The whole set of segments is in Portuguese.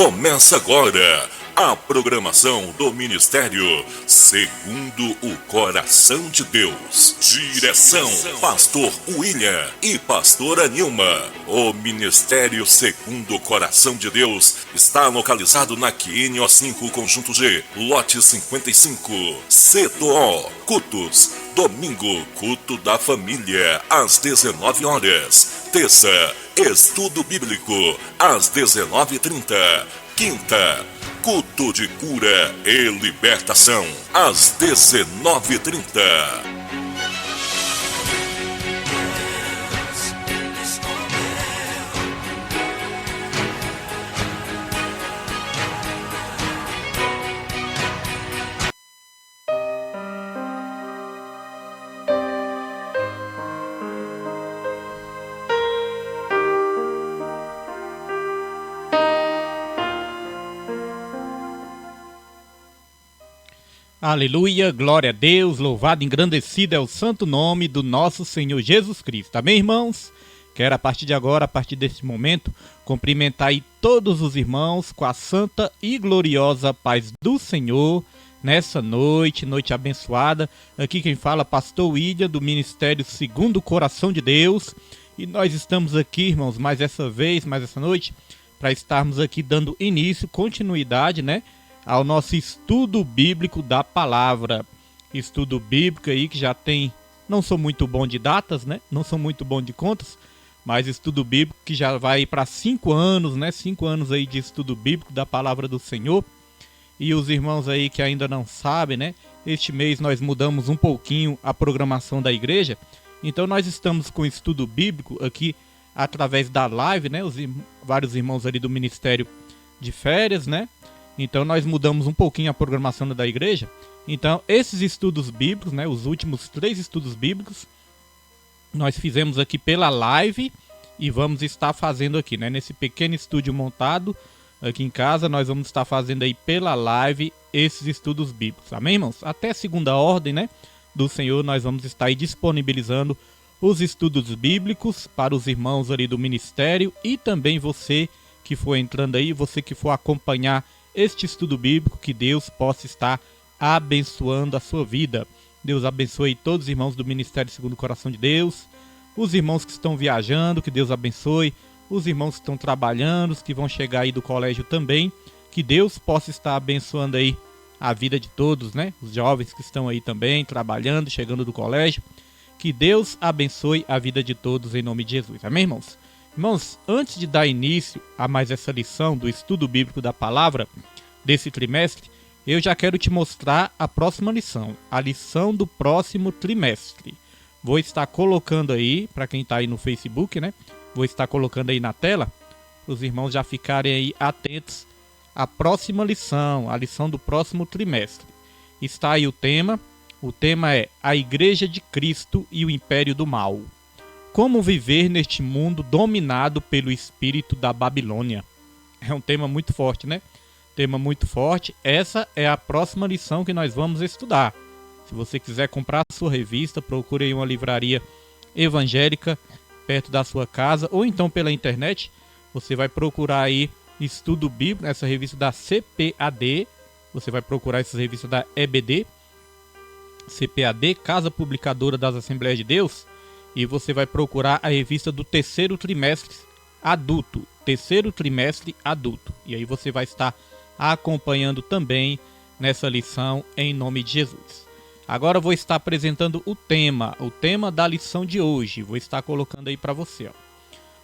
Começa agora a programação do Ministério Segundo o Coração de Deus. Direção, Pastor William e Pastora Nilma. O Ministério Segundo o Coração de Deus está localizado na QNO5, Conjunto G, lote 55, C2O, Cultos. Domingo, culto da família, às 19 horas. Terça, estudo bíblico, às 19h30. Quinta, culto de cura e libertação, às 19h30. Aleluia, glória a Deus, louvado e engrandecido é o santo nome do nosso Senhor Jesus Cristo. Amém, irmãos? Quero a partir de agora, a partir desse momento, cumprimentar aí todos os irmãos com a santa e gloriosa paz do Senhor nessa noite abençoada. Aqui quem fala é Pastor William, do Ministério Segundo o Coração de Deus. E nós estamos aqui, irmãos, mais essa noite, para estarmos aqui dando início, continuidade, ao nosso estudo bíblico da palavra. Estudo bíblico aí que já tem, não sou muito bom de datas, não sou muito bom de contas, mas estudo bíblico que já vai para 5 anos, 5 anos aí de estudo bíblico da palavra do Senhor. E os irmãos aí que ainda não sabem, este mês nós mudamos um pouquinho a programação da igreja. Então nós estamos com estudo bíblico aqui através da live, vários irmãos ali do ministério de férias, Então nós mudamos um pouquinho a programação da igreja. Então esses estudos bíblicos, os últimos 3 estudos bíblicos, nós fizemos aqui pela live e vamos estar fazendo aqui, nesse pequeno estúdio montado aqui em casa, nós vamos estar fazendo aí pela live esses estudos bíblicos. Amém, irmãos? Até segunda ordem, do Senhor, nós vamos estar aí disponibilizando os estudos bíblicos para os irmãos ali do ministério e também você que for entrando aí, você que for acompanhar este estudo bíblico, que Deus possa estar abençoando a sua vida. Deus abençoe todos os irmãos do Ministério Segundo o Coração de Deus, os irmãos que estão viajando, que Deus abençoe, os irmãos que estão trabalhando, os que vão chegar aí do colégio também, que Deus possa estar abençoando aí a vida de todos, os jovens que estão aí também trabalhando, chegando do colégio, que Deus abençoe a vida de todos em nome de Jesus. Amém, irmãos? Irmãos, antes de dar início a mais essa lição do estudo bíblico da palavra desse trimestre, eu já quero te mostrar a próxima lição, a lição do próximo trimestre. Vou estar colocando aí, para quem está aí no Facebook, vou estar colocando aí na tela, para os irmãos já ficarem aí atentos à próxima lição, a lição do próximo trimestre. Está aí o tema é a Igreja de Cristo e o Império do Mal. Como viver neste mundo dominado pelo espírito da Babilônia? É um tema muito forte, Tema muito forte. Essa é a próxima lição que nós vamos estudar. Se você quiser comprar a sua revista, procure aí uma livraria evangélica perto da sua casa, ou então pela internet, você vai procurar aí Estudo Bíblico, essa revista da CPAD, você vai procurar essa revista da EBD, CPAD, Casa Publicadora das Assembleias de Deus, e você vai procurar a revista do terceiro trimestre adulto. E aí você vai estar acompanhando também nessa lição em nome de Jesus. Agora eu vou estar apresentando o tema da lição de hoje. Vou estar colocando aí para você.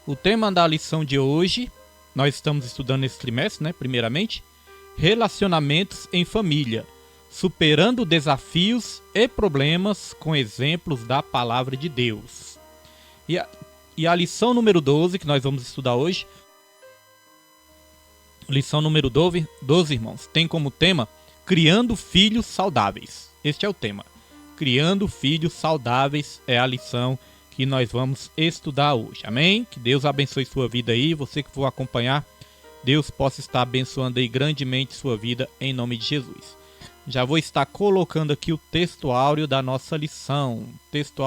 O tema da lição de hoje, nós estamos estudando nesse trimestre, primeiramente, relacionamentos em família, superando desafios e problemas com exemplos da palavra de Deus. E a lição número 12, que nós vamos estudar hoje, lição número 12, irmãos, tem como tema Criando Filhos Saudáveis. Este é o tema. Criando Filhos Saudáveis é a lição que nós vamos estudar hoje. Amém? Que Deus abençoe sua vida aí, você que for acompanhar, Deus possa estar abençoando aí grandemente sua vida em nome de Jesus. Já vou estar colocando aqui o texto áureo da nossa lição. Texto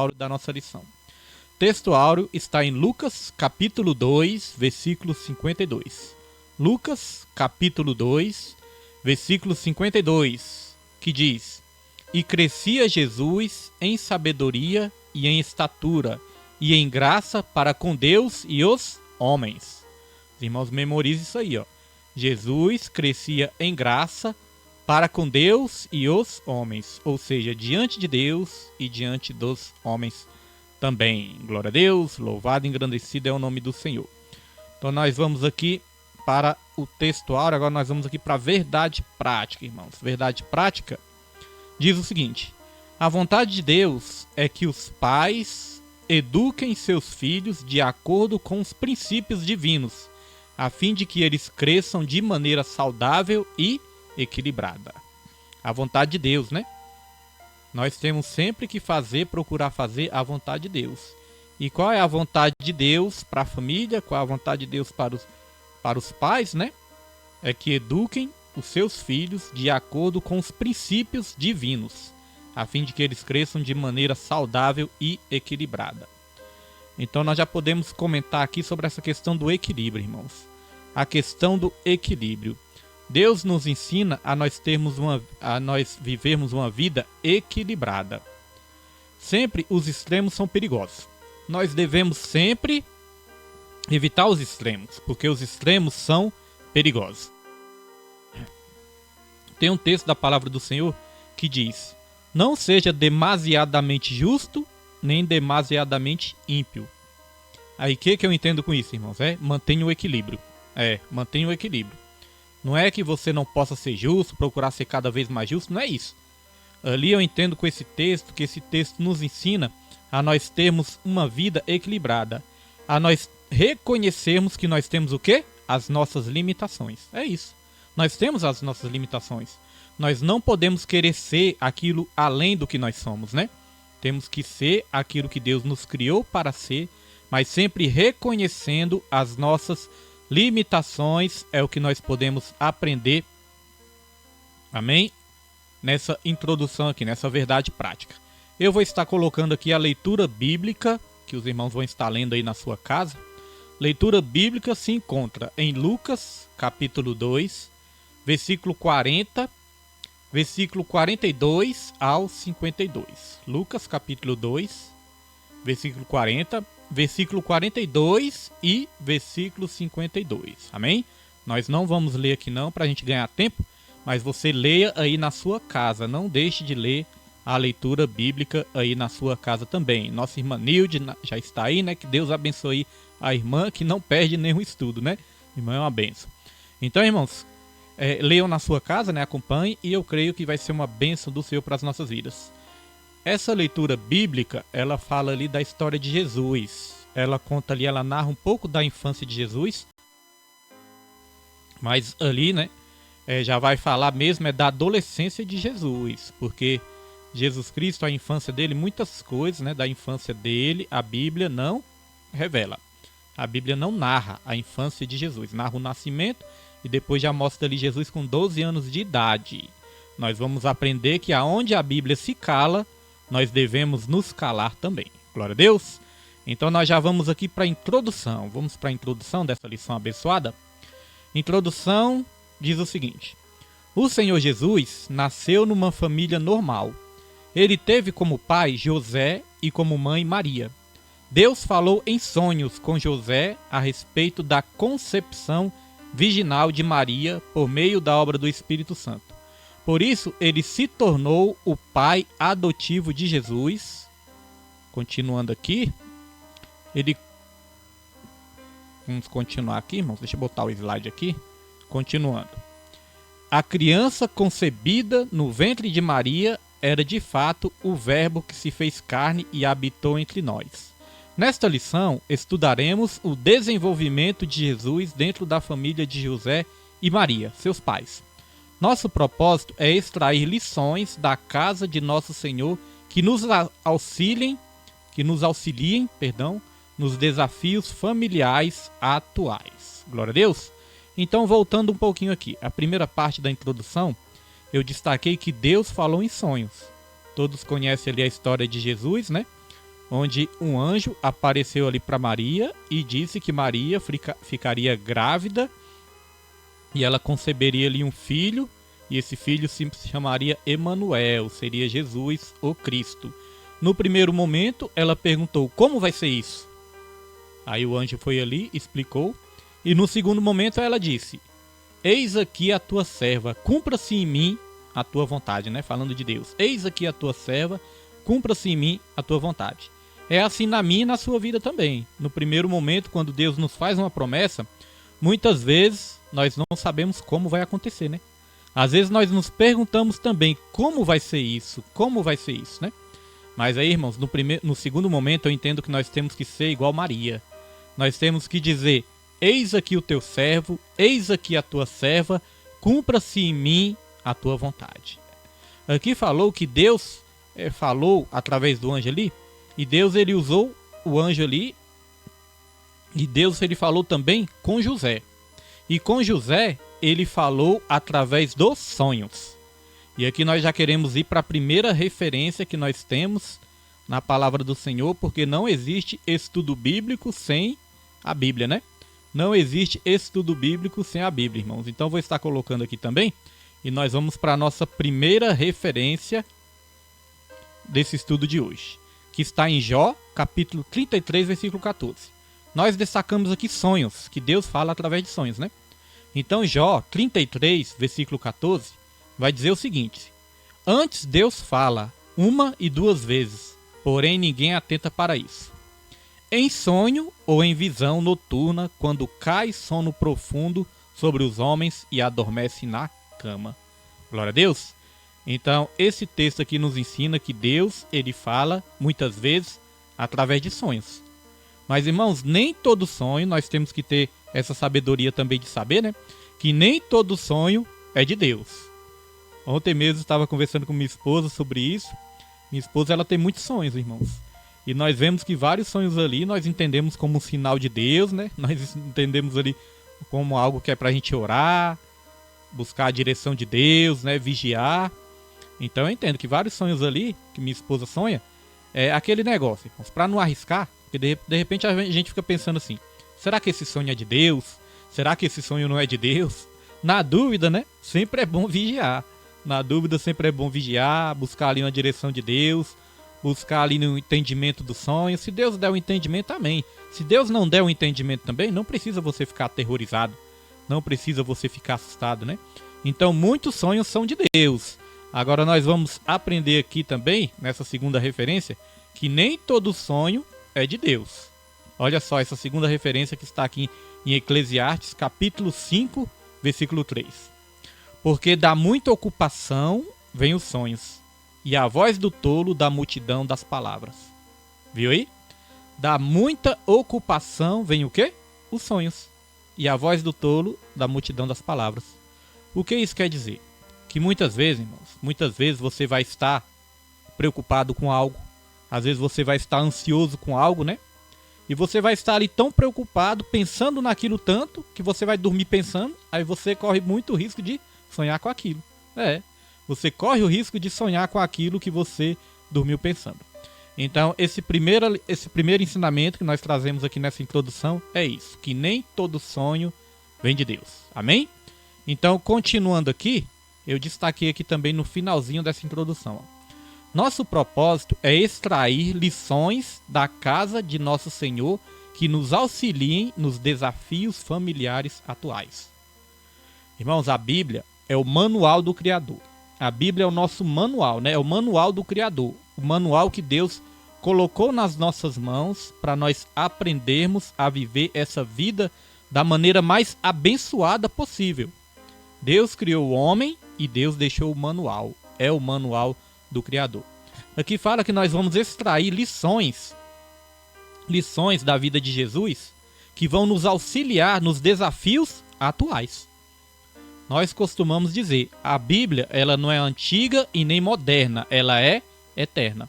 áureo está em Lucas, capítulo 2, versículo 52. Lucas, capítulo 2, versículo 52, que diz: E crescia Jesus em sabedoria e em estatura e em graça para com Deus e os homens. Os irmãos, memorizem isso aí, ó. Jesus crescia em graça para com Deus e os homens, ou seja, diante de Deus e diante dos homens também. Glória a Deus, louvado e engrandecido é o nome do Senhor. Então nós vamos aqui para o textuário, agora nós vamos aqui para a verdade prática, irmãos. Verdade prática diz o seguinte: a vontade de Deus é que os pais eduquem seus filhos de acordo com os princípios divinos, a fim de que eles cresçam de maneira saudável e equilibrada. A vontade de Deus, né? Nós temos sempre que procurar fazer a vontade de Deus. E qual é a vontade de Deus para a família? Qual é a vontade de Deus para os pais, né? É que eduquem os seus filhos de acordo com os princípios divinos, a fim de que eles cresçam de maneira saudável e equilibrada. Então nós já podemos comentar aqui sobre essa questão do equilíbrio, irmãos. A questão do equilíbrio. Deus nos ensina a nós vivermos uma vida equilibrada. Sempre os extremos são perigosos. Nós devemos sempre evitar os extremos, porque os extremos são perigosos. Tem um texto da palavra do Senhor que diz: não seja demasiadamente justo, nem demasiadamente ímpio. Aí o que eu entendo com isso, irmãos? Mantenha o equilíbrio. Mantenha o equilíbrio. Não é que você não possa ser justo, procurar ser cada vez mais justo, não é isso. Ali eu entendo com esse texto, que esse texto nos ensina a nós termos uma vida equilibrada. A nós reconhecermos que nós temos o quê? As nossas limitações. É isso. Nós temos as nossas limitações. Nós não podemos querer ser aquilo além do que nós somos, né? Temos que ser aquilo que Deus nos criou para ser, mas sempre reconhecendo as nossas limitações, é o que nós podemos aprender. Amém? Nessa introdução aqui, nessa verdade prática. Eu vou estar colocando aqui a leitura bíblica, que os irmãos vão estar lendo aí na sua casa. Leitura bíblica se encontra em Lucas, capítulo 2, versículo 40, versículo 42 ao 52. Lucas, capítulo 2, versículo 40, versículo 42 e versículo 52. Amém? Nós não vamos ler aqui não, para a gente ganhar tempo, mas você leia aí na sua casa. Não deixe de ler a leitura bíblica aí na sua casa também. Nossa irmã Nilde já está aí, né? Que Deus abençoe a irmã, que não perde nenhum estudo, né? Irmã é uma bênção. Então, irmãos, leiam na sua casa, né? Acompanhe, e eu creio que vai ser uma bênção do Senhor para as nossas vidas. Essa leitura bíblica, ela fala ali da história de Jesus. Ela conta ali, ela narra um pouco da infância de Jesus. Mas ali, né? Já vai falar mesmo da adolescência de Jesus. Porque Jesus Cristo, a infância dele, muitas coisas, né? Da infância dele, a Bíblia não revela. A Bíblia não narra a infância de Jesus. Narra o nascimento e depois já mostra ali Jesus com 12 anos de idade. Nós vamos aprender que aonde a Bíblia se cala, nós devemos nos calar também. Glória a Deus! Então nós já vamos aqui para a introdução. Vamos para a introdução dessa lição abençoada. Introdução diz o seguinte: o Senhor Jesus nasceu numa família normal. Ele teve como pai José e como mãe Maria. Deus falou em sonhos com José a respeito da concepção virginal de Maria por meio da obra do Espírito Santo. Por isso, ele se tornou o pai adotivo de Jesus. Continuando aqui, vamos continuar aqui, irmãos. Deixa eu botar o slide aqui. Continuando. A criança concebida no ventre de Maria era de fato o Verbo que se fez carne e habitou entre nós. Nesta lição, estudaremos o desenvolvimento de Jesus dentro da família de José e Maria, seus pais. Nosso propósito é extrair lições da casa de Nosso Senhor que nos auxiliem, nos desafios familiares atuais. Glória a Deus! Então, voltando um pouquinho aqui, a primeira parte da introdução, eu destaquei que Deus falou em sonhos. Todos conhecem ali a história de Jesus, né? Onde um anjo apareceu ali para Maria e disse que Maria ficaria grávida e ela conceberia ali um filho, e esse filho se chamaria Emanuel, seria Jesus, o Cristo. No primeiro momento, ela perguntou, como vai ser isso? Aí o anjo foi ali, explicou, e no segundo momento ela disse, eis aqui a tua serva, cumpra-se em mim a tua vontade, né? Falando de Deus. Eis aqui a tua serva, cumpra-se em mim a tua vontade. É assim na minha e na sua vida também. No primeiro momento, quando Deus nos faz uma promessa, muitas vezes nós não sabemos como vai acontecer, né? Às vezes nós nos perguntamos também como vai ser isso, né? Mas aí, irmãos, no segundo momento eu entendo que nós temos que ser igual Maria. Nós temos que dizer, eis aqui o teu servo, eis aqui a tua serva, cumpra-se em mim a tua vontade. Aqui falou que Deus falou através do anjo ali, e Deus ele usou o anjo ali, e Deus ele falou também com José. E com José ele falou através dos sonhos. E aqui nós já queremos ir para a primeira referência que nós temos na palavra do Senhor, porque não existe estudo bíblico sem a Bíblia, né? Não existe estudo bíblico sem a Bíblia, irmãos. Então vou estar colocando aqui também, e nós vamos para a nossa primeira referência desse estudo de hoje, que está em Jó, capítulo 33, versículo 14. Nós destacamos aqui sonhos, que Deus fala através de sonhos, né? Então Jó 33, versículo 14, vai dizer o seguinte, antes Deus fala uma e duas vezes, porém ninguém atenta para isso. Em sonho ou em visão noturna, quando cai sono profundo sobre os homens e adormece na cama. Glória a Deus. Então, esse texto aqui nos ensina que Deus, ele fala muitas vezes através de sonhos. Mas, irmãos, nem todo sonho, nós temos que ter essa sabedoria também de saber, né? Que nem todo sonho é de Deus. Ontem mesmo estava conversando com minha esposa sobre isso. Minha esposa, ela tem muitos sonhos, irmãos. E nós vemos que vários sonhos ali nós entendemos como um sinal de Deus, né? Nós entendemos ali como algo que é pra gente orar, buscar a direção de Deus, né? Vigiar. Então eu entendo que vários sonhos ali, que minha esposa sonha, é aquele negócio, irmãos, pra não arriscar, porque de repente a gente fica pensando assim, será que esse sonho é de Deus? Será que esse sonho não é de Deus? Na dúvida, né? Sempre é bom vigiar. Na dúvida sempre é bom vigiar, buscar ali uma direção de Deus, buscar ali no entendimento do sonho. Se Deus der o entendimento, amém. Se Deus não der o entendimento também, não precisa você ficar aterrorizado. Não precisa você ficar assustado, né? Então muitos sonhos são de Deus. Agora nós vamos aprender aqui também, nessa segunda referência, que nem todo sonho é de Deus. Olha só essa segunda referência que está aqui em Eclesiastes, capítulo 5, versículo 3. Porque da muita ocupação vem os sonhos, e a voz do tolo da multidão das palavras. Viu aí? Da muita ocupação vem o quê? Os sonhos. E a voz do tolo da multidão das palavras. O que isso quer dizer? Que muitas vezes, irmãos, muitas vezes você vai estar preocupado com algo. Às vezes você vai estar ansioso com algo, né? E você vai estar ali tão preocupado, pensando naquilo tanto, que você vai dormir pensando, aí você corre muito risco de sonhar com aquilo. Você corre o risco de sonhar com aquilo que você dormiu pensando. Então, esse primeiro ensinamento que nós trazemos aqui nessa introdução é isso, que nem todo sonho vem de Deus. Amém? Então, continuando aqui, eu destaquei aqui também no finalzinho dessa introdução. Nosso propósito é extrair lições da casa de nosso Senhor que nos auxiliem nos desafios familiares atuais. Irmãos, a Bíblia é o manual do Criador. A Bíblia é o nosso manual, né? É o manual do Criador. O manual que Deus colocou nas nossas mãos para nós aprendermos a viver essa vida da maneira mais abençoada possível. Deus criou o homem e Deus deixou o manual. É o manual do Criador. Aqui fala que nós vamos extrair lições da vida de Jesus que vão nos auxiliar nos desafios atuais. Nós costumamos dizer, a Bíblia ela não é antiga e nem moderna, ela é eterna.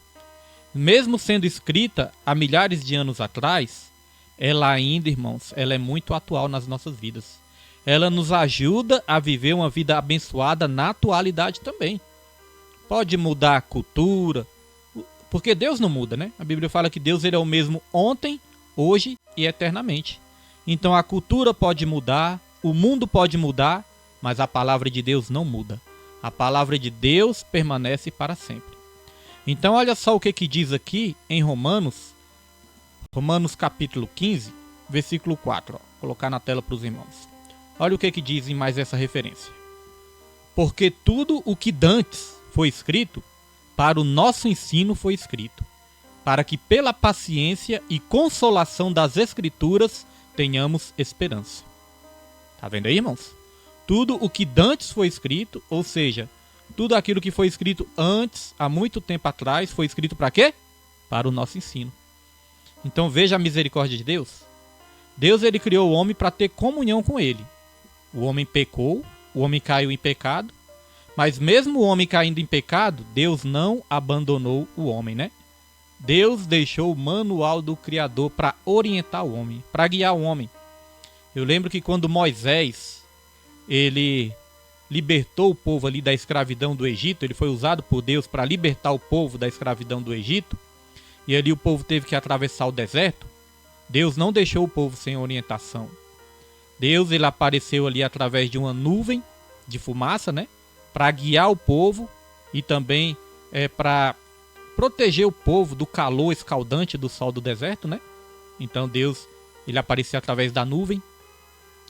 Mesmo sendo escrita há milhares de anos atrás, ela ainda, irmãos, ela é muito atual nas nossas vidas. Ela nos ajuda a viver uma vida abençoada na atualidade também. Pode mudar a cultura, porque Deus não muda, né? A Bíblia fala que Deus ele é o mesmo ontem, hoje e eternamente. Então a cultura pode mudar, o mundo pode mudar, mas a palavra de Deus não muda. A palavra de Deus permanece para sempre. Então olha só o que diz aqui em Romanos capítulo 15, versículo 4. Vou colocar na tela para os irmãos. Olha o que diz em mais essa referência. Porque tudo o que dantes foi escrito, para o nosso ensino foi escrito, para que pela paciência e consolação das Escrituras tenhamos esperança. Tá vendo aí, irmãos? Tudo o que dantes foi escrito, ou seja, tudo aquilo que foi escrito antes, há muito tempo atrás, foi escrito para quê? Para o nosso ensino. Então veja a misericórdia de Deus. Deus ele criou o homem para ter comunhão com ele. O homem pecou, o homem caiu em pecado, mas mesmo o homem caindo em pecado, Deus não abandonou o homem, né? Deus deixou o manual do Criador para orientar o homem, para guiar o homem. Eu lembro que quando Moisés, ele libertou o povo ali da escravidão do Egito, ele foi usado por Deus para libertar o povo da escravidão do Egito, e ali o povo teve que atravessar o deserto. Deus não deixou o povo sem orientação. Deus ele apareceu ali através de uma nuvem de fumaça, né, para guiar o povo e também para proteger o povo do calor escaldante do sol do deserto, né? Então Deus ele aparecia através da nuvem.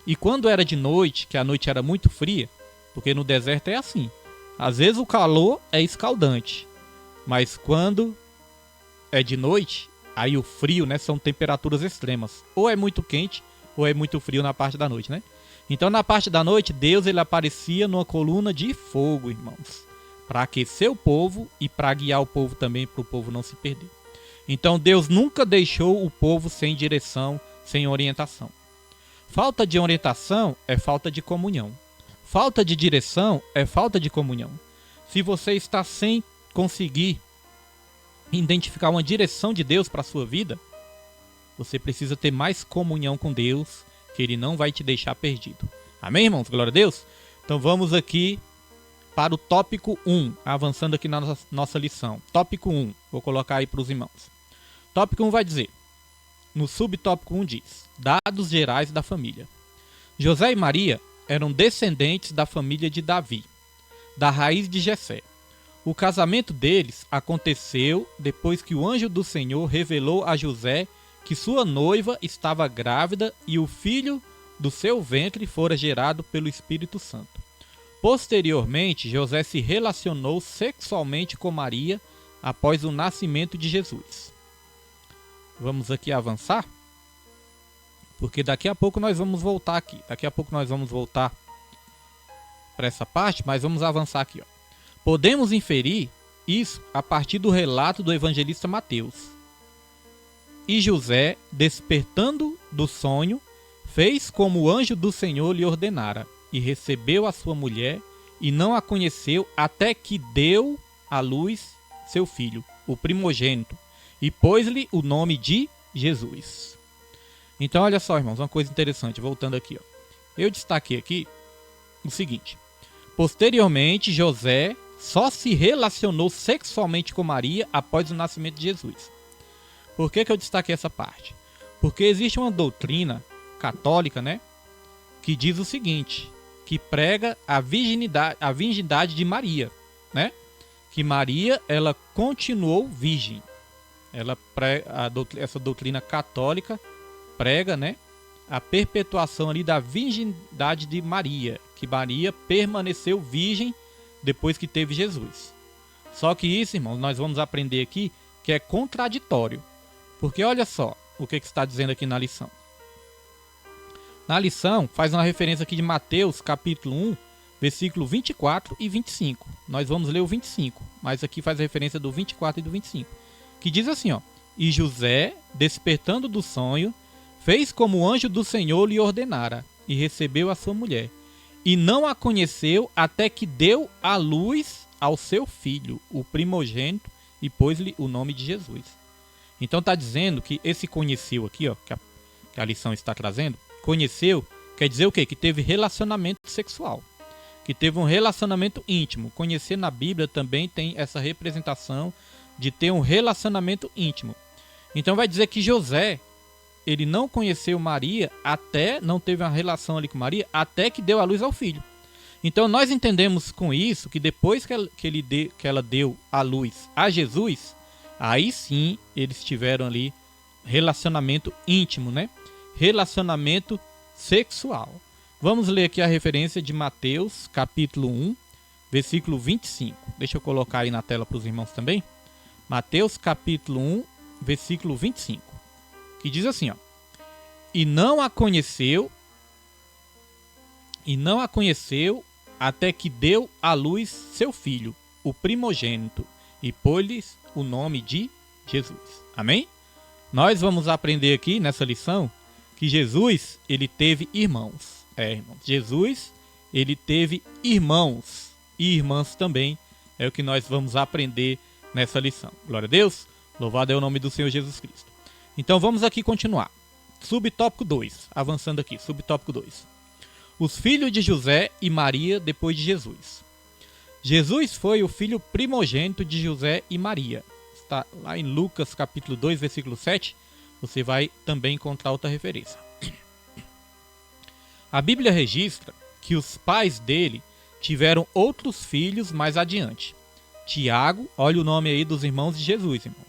E quando era de noite, que a noite era muito fria, porque no deserto é assim, às vezes o calor é escaldante, mas quando é de noite, aí o frio, né, são temperaturas extremas. Ou é muito quente, ou é muito frio na parte da noite, né? Então na parte da noite, Deus ele aparecia numa coluna de fogo, irmãos, para aquecer o povo e para guiar o povo também, para o povo não se perder. Então Deus nunca deixou o povo sem direção, sem orientação. Falta de orientação é falta de comunhão. Falta de direção é falta de comunhão. Se você está sem conseguir identificar uma direção de Deus para a sua vida, você precisa ter mais comunhão com Deus, que Ele não vai te deixar perdido. Amém, irmãos? Glória a Deus? Então vamos aqui para o tópico 1, avançando aqui na nossa lição. Tópico 1, vou colocar aí para os irmãos. Tópico 1 vai dizer, no subtópico 1 diz, dados gerais da família. José e Maria eram descendentes da família de Davi, da raiz de Jessé. O casamento deles aconteceu depois que o anjo do Senhor revelou a José que sua noiva estava grávida e o filho do seu ventre fora gerado pelo Espírito Santo. Posteriormente, José se relacionou sexualmente com Maria após o nascimento de Jesus. Vamos aqui avançar, porque daqui a pouco nós vamos voltar aqui. Daqui a pouco nós vamos voltar para essa parte, mas vamos avançar aqui. Podemos inferir isso a partir do relato do evangelista Mateus. E José, despertando do sonho, fez como o anjo do Senhor lhe ordenara, e recebeu a sua mulher, e não a conheceu até que deu à luz seu filho, o primogênito, e pôs-lhe o nome de Jesus. Então olha só, irmãos, uma coisa interessante, voltando aqui. Eu destaquei aqui o seguinte. Posteriormente, José só se relacionou sexualmente com Maria após o nascimento de Jesus. Por que eu destaquei essa parte? Porque existe uma doutrina católica, né, que diz o seguinte, que prega a virgindade de Maria, né? Que Maria, ela continuou virgem. Essa doutrina católica prega, né, a perpetuação ali da virgindade de Maria, que Maria permaneceu virgem depois que teve Jesus. Só que isso, irmãos, nós vamos aprender aqui que é contraditório. Porque olha só o que está dizendo aqui na lição. Na lição faz uma referência aqui de Mateus capítulo 1, versículo 24 e 25. Nós vamos ler o 25, mas aqui faz a referência do 24 e do 25. Que diz assim, ó. E José, despertando do sonho, fez como o anjo do Senhor lhe ordenara, e recebeu a sua mulher. E não a conheceu até que deu à luz ao seu filho, o primogênito, e pôs-lhe o nome de Jesus. Então está dizendo que esse conheceu aqui, ó, que a lição está trazendo, conheceu, quer dizer o quê? Que teve relacionamento sexual, que teve um relacionamento íntimo. Conhecer na Bíblia também tem essa representação de ter um relacionamento íntimo. Então vai dizer que José, ele não conheceu Maria não teve uma relação ali com Maria, até que deu à luz ao filho. Então nós entendemos com isso que depois que ela deu a luz a Jesus, aí sim eles tiveram ali relacionamento íntimo, né? Relacionamento sexual. Vamos ler aqui a referência de Mateus, capítulo 1, versículo 25. Deixa eu colocar aí na tela para os irmãos também. Mateus, capítulo 1, versículo 25. Que diz assim, ó. E não a conheceu até que deu à luz seu filho, o primogênito, e pôs-lhes o nome de Jesus. Amém? Nós vamos aprender aqui nessa lição que Jesus, ele teve irmãos. Irmãos. Jesus, ele teve irmãos e irmãs também. É o que nós vamos aprender nessa lição. Glória a Deus. Louvado é o nome do Senhor Jesus Cristo. Então vamos aqui continuar. Subtópico 2. Avançando aqui. Subtópico 2. Os filhos de José e Maria depois de Jesus. Jesus foi o filho primogênito de José e Maria. Está lá em Lucas capítulo 2, versículo 7. Você vai também encontrar outra referência. A Bíblia registra que os pais dele tiveram outros filhos mais adiante. Tiago, olha o nome aí dos irmãos de Jesus, irmãos.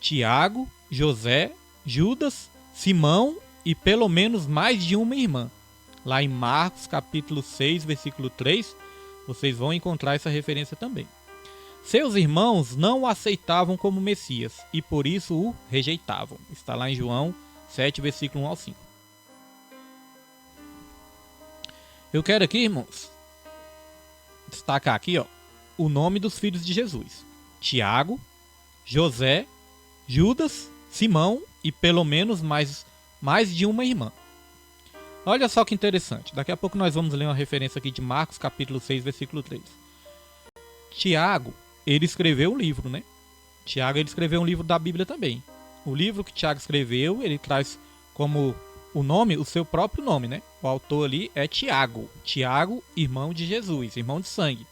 Tiago, José, Judas, Simão e pelo menos mais de uma irmã. Lá em Marcos capítulo 6, versículo 3, vocês vão encontrar essa referência também. Seus irmãos não o aceitavam como Messias e por isso o rejeitavam. Está lá em João 7, versículo 1 ao 5. Eu quero aqui, irmãos, destacar aqui, ó, o nome dos filhos de Jesus. Tiago, José, Judas, Simão e pelo menos mais de uma irmã. Olha só que interessante. Daqui a pouco nós vamos ler uma referência aqui de Marcos capítulo 6, versículo 3. Tiago, ele escreveu um livro, né? Tiago, ele escreveu um livro da Bíblia também. O livro que Tiago escreveu, ele traz como o nome, o seu próprio nome, né? O autor ali é Tiago. Tiago, irmão de Jesus, irmão de sangue.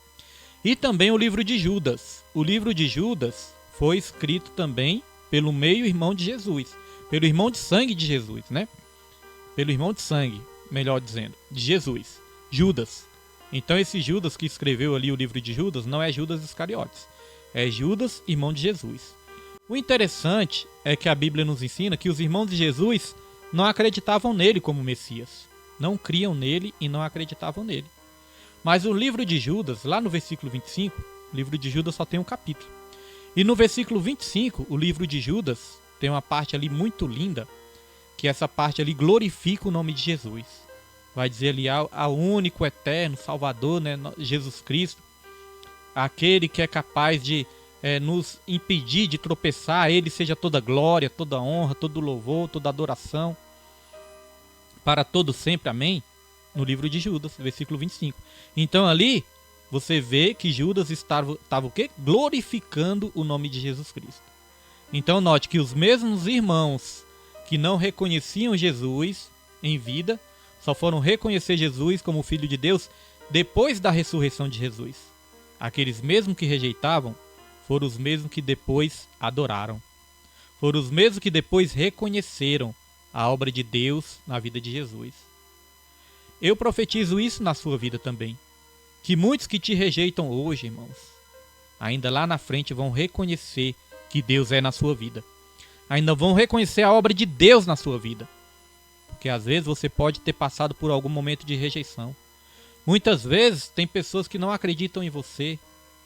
E também o livro de Judas. O livro de Judas foi escrito também pelo meio-irmão de Jesus. Pelo irmão de sangue de Jesus, né? Pelo irmão de sangue, melhor dizendo, de Jesus. Judas. Então esse Judas que escreveu ali o livro de Judas não é Judas Iscariotes. É Judas, irmão de Jesus. O interessante é que a Bíblia nos ensina que os irmãos de Jesus não acreditavam nele como Messias. Não criam nele e não acreditavam nele. Mas o livro de Judas, lá no versículo 25, o livro de Judas só tem um capítulo. E no versículo 25, o livro de Judas tem uma parte ali muito linda, que essa parte ali glorifica o nome de Jesus. Vai dizer ali ao único, eterno, Salvador, né, Jesus Cristo, aquele que é capaz de nos impedir de tropeçar, a ele seja toda glória, toda honra, todo louvor, toda adoração, para todo sempre, amém? No livro de Judas, versículo 25. Então ali, você vê que Judas estava o quê? Glorificando o nome de Jesus Cristo. Então note que os mesmos irmãos que não reconheciam Jesus em vida, só foram reconhecer Jesus como Filho de Deus depois da ressurreição de Jesus. Aqueles mesmos que rejeitavam foram os mesmos que depois adoraram. Foram os mesmos que depois reconheceram a obra de Deus na vida de Jesus. Eu profetizo isso na sua vida também. Que muitos que te rejeitam hoje, irmãos, ainda lá na frente vão reconhecer que Deus é na sua vida. Ainda vão reconhecer a obra de Deus na sua vida. Porque às vezes você pode ter passado por algum momento de rejeição. Muitas vezes tem pessoas que não acreditam em você.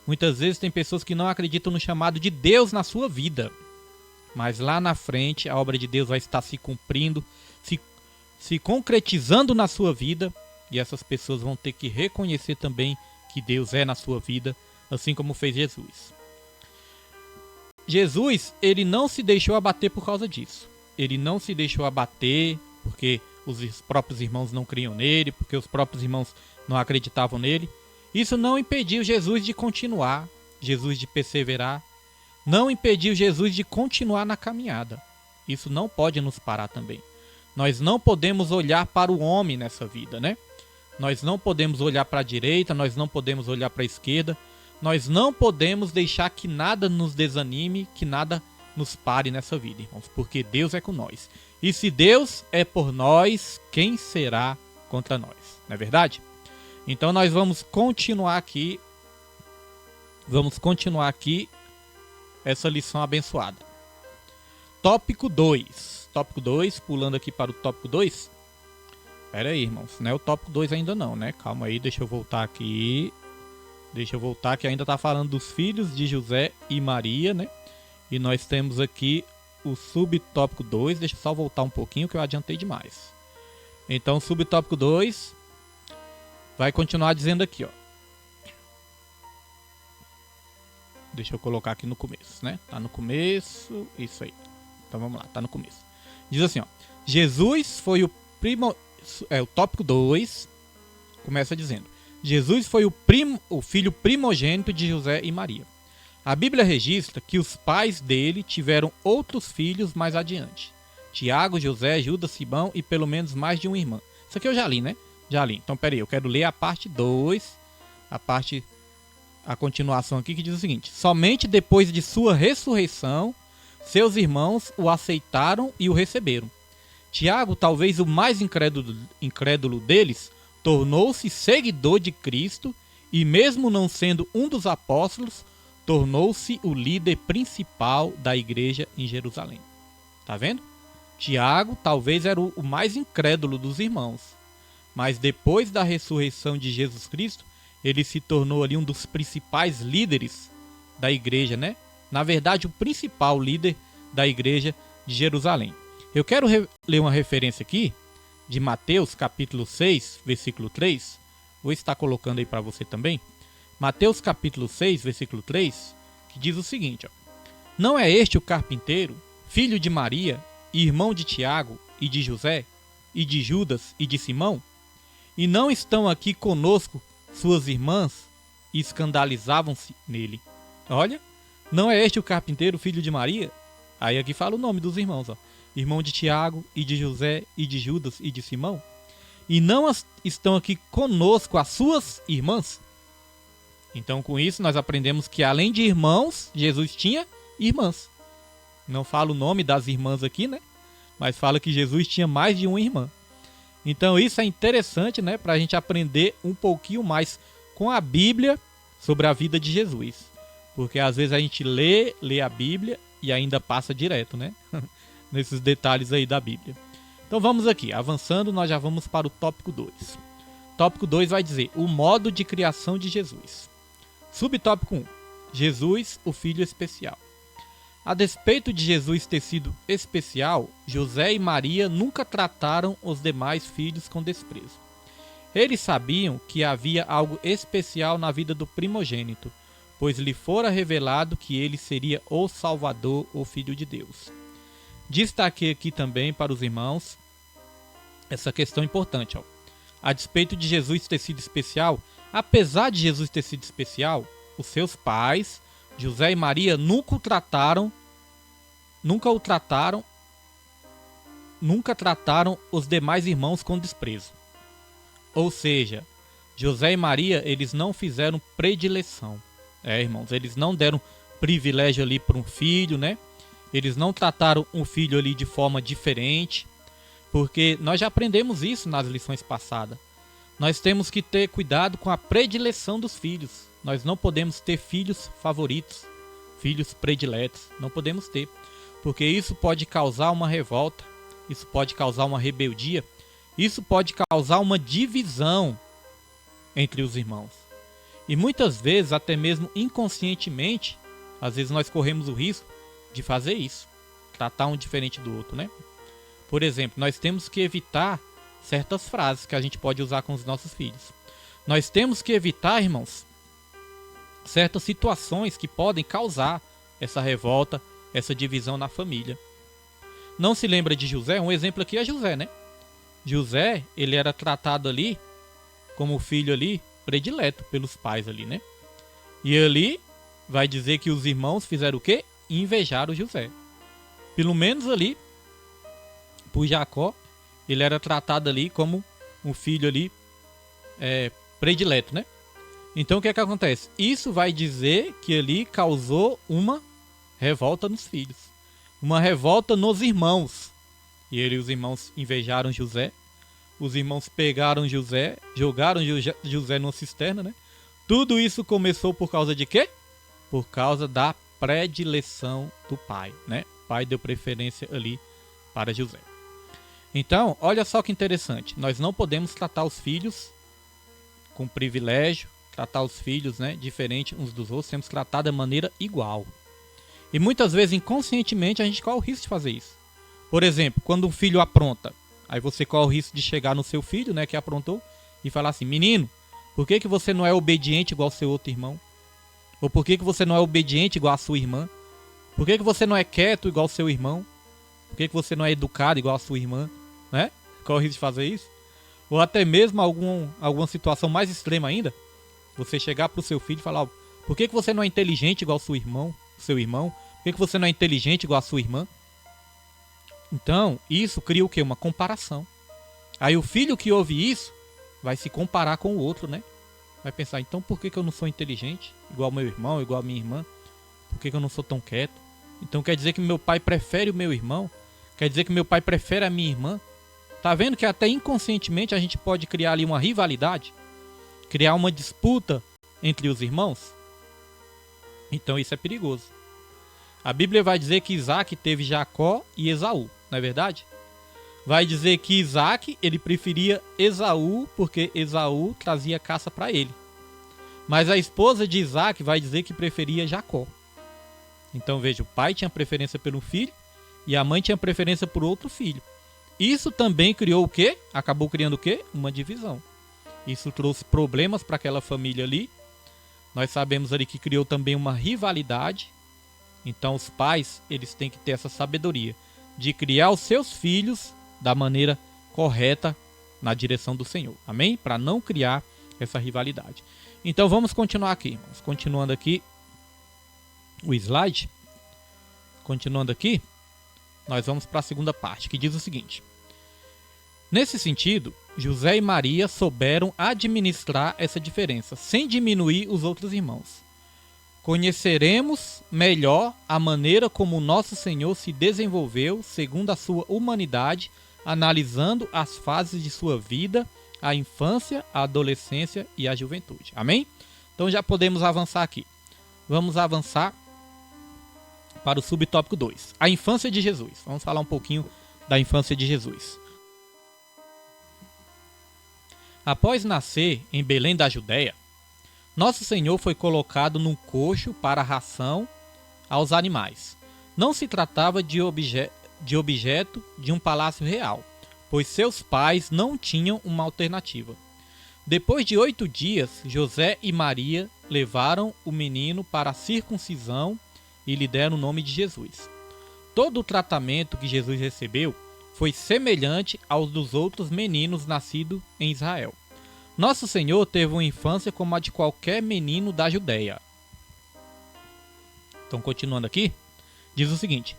Muitas vezes tem pessoas que não acreditam no chamado de Deus na sua vida. Mas lá na frente a obra de Deus vai estar se cumprindo, se concretizando na sua vida. E essas pessoas vão ter que reconhecer também que Deus é na sua vida, assim como fez Jesus. Jesus, ele não se deixou abater por causa disso. Ele não se deixou abater porque os próprios irmãos não criam nele, porque os próprios irmãos não acreditavam nele. Isso não impediu Jesus de continuar, Jesus de perseverar. Não impediu Jesus de continuar na caminhada. Isso não pode nos parar também. Nós não podemos olhar para o homem nessa vida, né? Nós não podemos olhar para a direita, nós não podemos olhar para a esquerda. Nós não podemos deixar que nada nos desanime, que nada nos pare nessa vida, irmãos, porque Deus é com nós. E se Deus é por nós, quem será contra nós? Não é verdade? Então nós vamos continuar aqui essa lição abençoada. Tópico 2. Tópico 2, pulando aqui para o tópico 2. Pera aí, irmãos, não é o tópico 2 ainda não, né? Calma aí, deixa eu voltar aqui. Que ainda tá falando dos filhos de José e Maria, né? E nós temos aqui o subtópico 2. Deixa eu só voltar um pouquinho que eu adiantei demais. Então, o subtópico 2 vai continuar dizendo aqui, ó. Deixa eu colocar aqui no começo, né? Tá no começo, isso aí. Então vamos lá, tá no começo. Diz assim, ó. Jesus foi o o tópico 2 começa dizendo: Jesus foi o filho primogênito de José e Maria. A Bíblia registra que os pais dele tiveram outros filhos mais adiante. Tiago, José, Judas, Simão e pelo menos mais de uma irmã. Isso aqui eu já li, né? Já li. Então, peraí, eu quero ler a parte 2, a continuação aqui, que diz o seguinte: somente depois de sua ressurreição, seus irmãos o aceitaram e o receberam. Tiago, talvez o mais incrédulo deles, tornou-se seguidor de Cristo e, mesmo não sendo um dos apóstolos, tornou-se o líder principal da igreja em Jerusalém. Tá vendo? Tiago talvez era o mais incrédulo dos irmãos, mas depois da ressurreição de Jesus Cristo, ele se tornou ali um dos principais líderes da igreja, né? Na verdade, o principal líder da igreja de Jerusalém. Eu quero ler uma referência aqui de Mateus capítulo 6, versículo 3. Vou estar colocando aí para você também. Mateus capítulo 6, versículo 3, que diz o seguinte, ó: não é este o carpinteiro, filho de Maria, irmão de Tiago e de José, e de Judas e de Simão? E não estão aqui conosco suas irmãs? E escandalizavam-se nele. Olha, não é este o carpinteiro, filho de Maria? Aí aqui fala o nome dos irmãos, ó: irmão de Tiago e de José e de Judas e de Simão? E não estão aqui conosco as suas irmãs? Então, com isso, nós aprendemos que além de irmãos, Jesus tinha irmãs. Não fala o nome das irmãs aqui, né? Mas fala que Jesus tinha mais de uma irmã. Então, isso é interessante, né? Para a gente aprender um pouquinho mais com a Bíblia sobre a vida de Jesus. Porque às vezes a gente lê a Bíblia e ainda passa direto, né? Nesses detalhes aí da Bíblia. Então vamos aqui, avançando, nós já vamos para o tópico 2. Tópico 2 vai dizer o modo de criação de Jesus. Subtópico 1. Jesus, o Filho Especial. A despeito de Jesus ter sido especial, José e Maria nunca trataram os demais filhos com desprezo. Eles sabiam que havia algo especial na vida do primogênito, pois lhe fora revelado que ele seria o Salvador, o Filho de Deus. Destaquei aqui também para os irmãos essa questão importante, ó. A despeito de Jesus ter sido especial, apesar de Jesus ter sido especial, os seus pais, José e Maria, nunca trataram os demais irmãos com desprezo. Ou seja, José e Maria, eles não fizeram predileção. Irmãos, eles não deram privilégio ali para um filho, né? Eles não trataram um filho ali de forma diferente, porque nós já aprendemos isso nas lições passadas. Nós temos que ter cuidado com a predileção dos filhos. Nós não podemos ter filhos favoritos, filhos prediletos. Não podemos ter, porque isso pode causar uma revolta, isso pode causar uma rebeldia, isso pode causar uma divisão entre os irmãos. E muitas vezes, até mesmo inconscientemente, às vezes nós corremos o risco de fazer isso, tratar um diferente do outro, né? Por exemplo, nós temos que evitar certas frases que a gente pode usar com os nossos filhos. Nós temos que evitar, irmãos, certas situações que podem causar essa revolta, essa divisão na família. Não se lembra de José? Um exemplo aqui é José, né? José, ele era tratado ali como filho ali predileto pelos pais ali, né? E ali vai dizer que os irmãos fizeram o quê? Invejaram José. Pelo menos ali, por Jacó, ele era tratado ali como um filho ali predileto, né? Então o que é que acontece? Isso vai dizer que ali causou uma revolta nos filhos, uma revolta nos irmãos. E os irmãos invejaram José, Os irmãos pegaram José, jogaram José numa cisterna, né? Tudo isso começou por causa de quê? Por causa da predileção do pai, né? O pai deu preferência ali para José. Então, olha só que interessante. Nós não podemos tratar os filhos com privilégio, tratar os filhos, né, diferente uns dos outros. Temos que tratar da maneira igual. E muitas vezes, inconscientemente, a gente corre o risco de fazer isso. Por exemplo, quando um filho apronta, aí você corre o risco de chegar no seu filho, né, que aprontou, e falar assim: menino, por que você não é obediente igual ao seu outro irmão? Ou por que você não é obediente igual à sua irmã? Por que você não é quieto igual ao seu irmão? Por que você não é educado igual à sua irmã? Né? Corre o risco de fazer isso. Ou até mesmo alguma situação mais extrema ainda, você chegar pro seu filho e falar: por que você não é inteligente igual ao seu irmão? Por que você não é inteligente igual à sua irmã? Então, isso cria o quê? Uma comparação. Aí o filho que ouve isso vai se comparar com o outro, né? Vai pensar: então por que eu não sou inteligente igual ao meu irmão, igual à minha irmã? Por que eu não sou tão quieto? Então quer dizer que meu pai prefere o meu irmão? Quer dizer que meu pai prefere a minha irmã? Tá vendo que até inconscientemente a gente pode criar ali uma rivalidade? Criar uma disputa entre os irmãos? Então isso é perigoso. A Bíblia vai dizer que Isaac teve Jacó e Esaú, não é verdade? Vai dizer que Isaac, ele preferia Esaú porque Esaú trazia caça para ele. Mas a esposa de Isaac vai dizer que preferia Jacó. Então veja, o pai tinha preferência pelo filho e a mãe tinha preferência por outro filho. Isso também criou o quê? Acabou criando o quê? Uma divisão. Isso trouxe problemas para aquela família ali. Nós sabemos ali que criou também uma rivalidade. Então os pais, eles têm que ter essa sabedoria de criar os seus filhos da maneira correta na direção do Senhor. Amém? Para não criar essa rivalidade. Então vamos continuar aqui, irmãos. Continuando aqui o slide. Continuando aqui, nós vamos para a segunda parte, que diz o seguinte: nesse sentido, José e Maria souberam administrar essa diferença, sem diminuir os outros irmãos. Conheceremos melhor a maneira como o nosso Senhor se desenvolveu segundo a sua humanidade, analisando as fases de sua vida, a infância, a adolescência e a juventude. Amém? Então já podemos avançar aqui. Vamos avançar para o subtópico 2, a infância de Jesus. Vamos falar um pouquinho da infância de Jesus. Após nascer em Belém da Judéia, Nosso Senhor foi colocado num coxo para ração aos animais. Não se tratava de objeto de um palácio real, pois seus pais não tinham uma alternativa. Depois de 8 dias, José e Maria levaram o menino para a circuncisão e lhe deram o nome de Jesus. Todo o tratamento que Jesus recebeu foi semelhante aos dos outros meninos nascidos em Israel. Nosso Senhor teve uma infância como a de qualquer menino da Judéia. Então, continuando aqui, diz o seguinte: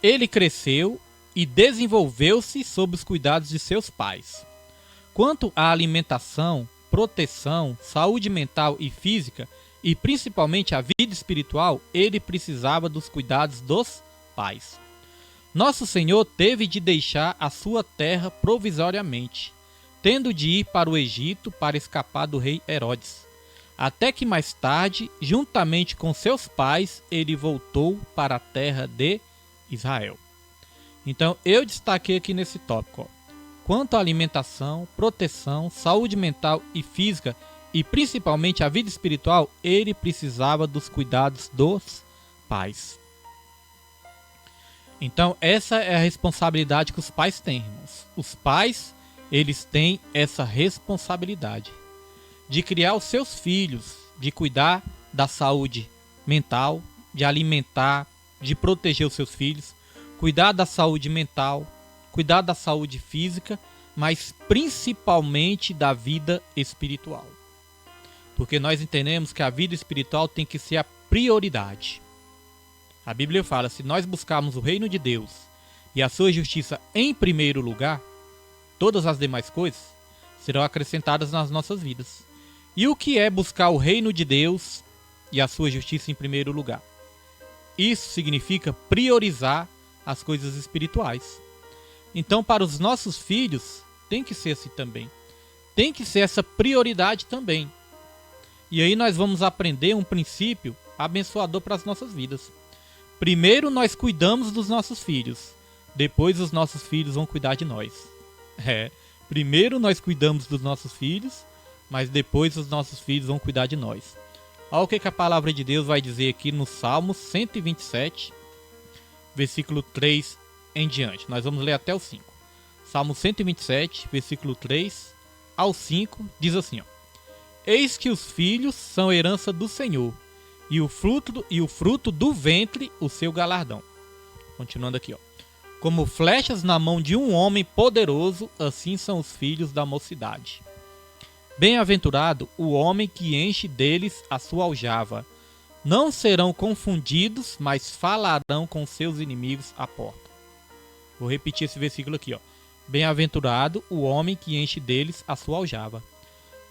ele cresceu e desenvolveu-se sob os cuidados de seus pais. Quanto à alimentação, proteção, saúde mental e física, e principalmente a vida espiritual, ele precisava dos cuidados dos pais. Nosso Senhor teve de deixar a sua terra provisoriamente, tendo de ir para o Egito para escapar do rei Herodes. Até que mais tarde, juntamente com seus pais, ele voltou para a terra de Israel. Então, eu destaquei aqui nesse tópico, ó. Quanto à alimentação, proteção, saúde mental e física, e principalmente a vida espiritual, ele precisava dos cuidados dos pais. Então, essa é a responsabilidade que os pais têm, irmãos. Os pais, eles têm essa responsabilidade de criar os seus filhos, de cuidar da saúde mental, de alimentar, de proteger os seus filhos, cuidar da saúde mental, cuidar da saúde física, mas principalmente da vida espiritual. Porque nós entendemos que a vida espiritual tem que ser a prioridade. A Bíblia fala: se nós buscarmos o reino de Deus e a sua justiça em primeiro lugar, todas as demais coisas serão acrescentadas nas nossas vidas. E o que é buscar o reino de Deus e a sua justiça em primeiro lugar? Isso significa priorizar as coisas espirituais. Então, para os nossos filhos, tem que ser assim também. Tem que ser essa prioridade também. E aí nós vamos aprender um princípio abençoador para as nossas vidas. Primeiro nós cuidamos dos nossos filhos, depois os nossos filhos vão cuidar de nós. Primeiro nós cuidamos dos nossos filhos, mas depois os nossos filhos vão cuidar de nós. Olha o que a palavra de Deus vai dizer aqui no Salmo 127, versículo 3 em diante. Nós vamos ler até o 5. Salmo 127, versículo 3 ao 5, diz assim, ó: Eis que os filhos são herança do Senhor, e o fruto do ventre o seu galardão. Continuando aqui, ó. Como flechas na mão de um homem poderoso, assim são os filhos da mocidade. Bem-aventurado o homem que enche deles a sua aljava. Não serão confundidos, mas falarão com seus inimigos à porta. Vou repetir esse versículo aqui, ó. Bem-aventurado o homem que enche deles a sua aljava.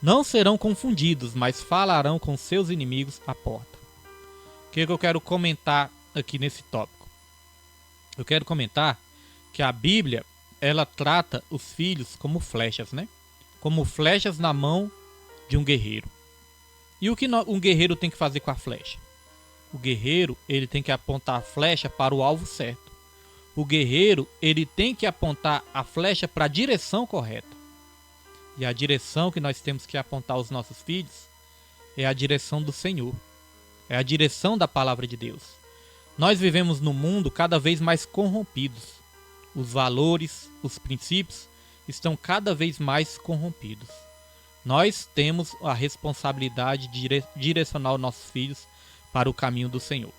Não serão confundidos, mas falarão com seus inimigos à porta. O que eu quero comentar aqui nesse tópico? Eu quero comentar que a Bíblia, ela trata os filhos como flechas, né? Como flechas na mão de um guerreiro. E o que um guerreiro tem que fazer com a flecha? O guerreiro, ele tem que apontar a flecha para o alvo certo. O guerreiro, ele tem que apontar a flecha para a direção correta. E a direção que nós temos que apontar aos nossos filhos é a direção do Senhor. É a direção da palavra de Deus. Nós vivemos num mundo cada vez mais corrompidos. Os valores, os princípios estão cada vez mais corrompidos. Nós temos a responsabilidade de direcionar os nossos filhos para o caminho do Senhor.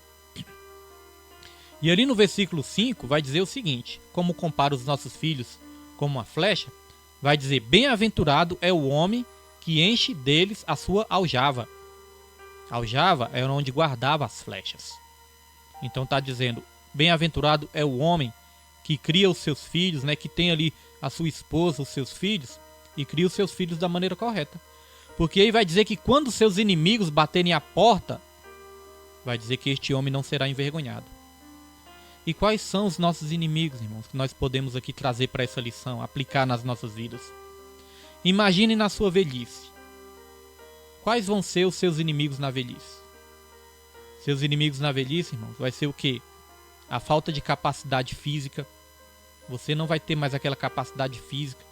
E ali no versículo 5 vai dizer o seguinte: como compara os nossos filhos como uma flecha, vai dizer: bem-aventurado é o homem que enche deles a sua aljava. A aljava era onde guardava as flechas. Então está dizendo: bem-aventurado é o homem que cria os seus filhos, né, que tem ali a sua esposa, os seus filhos, e cria os seus filhos da maneira correta. Porque aí vai dizer que quando seus inimigos baterem à porta, vai dizer que este homem não será envergonhado. E quais são os nossos inimigos, irmãos, que nós podemos aqui trazer para essa lição, aplicar nas nossas vidas? Imagine na sua velhice. Quais vão ser os seus inimigos na velhice? Seus inimigos na velhice, irmãos, vai ser o quê? A falta de capacidade física. Você não vai ter mais aquela capacidade física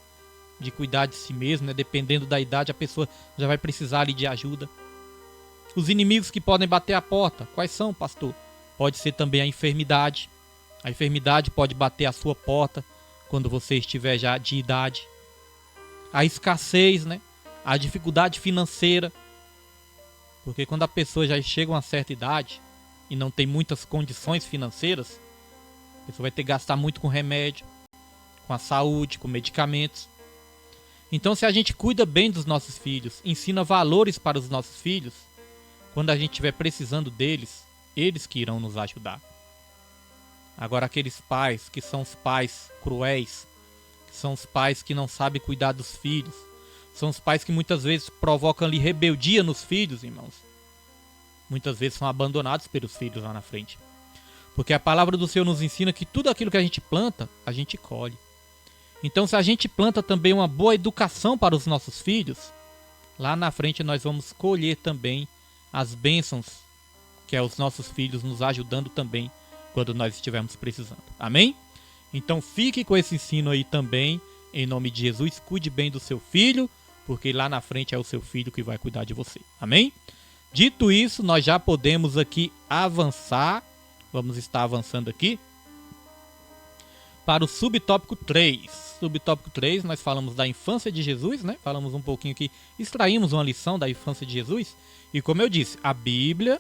de cuidar de si mesmo, né? Dependendo da idade, a pessoa já vai precisar ali de ajuda. Os inimigos que podem bater a porta, quais são, pastor? Pode ser também a enfermidade. A enfermidade pode bater a sua porta quando você estiver já de idade. A escassez, né? A dificuldade financeira. Porque quando a pessoa já chega a uma certa idade e não tem muitas condições financeiras, a pessoa vai ter que gastar muito com remédio, com a saúde, com medicamentos. Então, se a gente cuida bem dos nossos filhos, ensina valores para os nossos filhos, quando a gente estiver precisando deles, eles que irão nos ajudar. Agora, aqueles pais que são os pais cruéis, que são os pais que não sabem cuidar dos filhos, são os pais que muitas vezes provocam ali rebeldia nos filhos, irmãos. Muitas vezes são abandonados pelos filhos lá na frente. Porque a palavra do Senhor nos ensina que tudo aquilo que a gente planta, a gente colhe. Então, se a gente planta também uma boa educação para os nossos filhos, lá na frente nós vamos colher também as bênçãos que é os nossos filhos nos ajudando também quando nós estivermos precisando. Amém? Então fique com esse ensino aí também, em nome de Jesus. Cuide bem do seu filho, porque lá na frente é o seu filho que vai cuidar de você. Amém? Dito isso, nós já podemos aqui avançar. Vamos estar avançando aqui para o subtópico 3. Subtópico 3, nós falamos da infância de Jesus, né? Falamos um pouquinho aqui, extraímos uma lição da infância de Jesus. E como eu disse, a Bíblia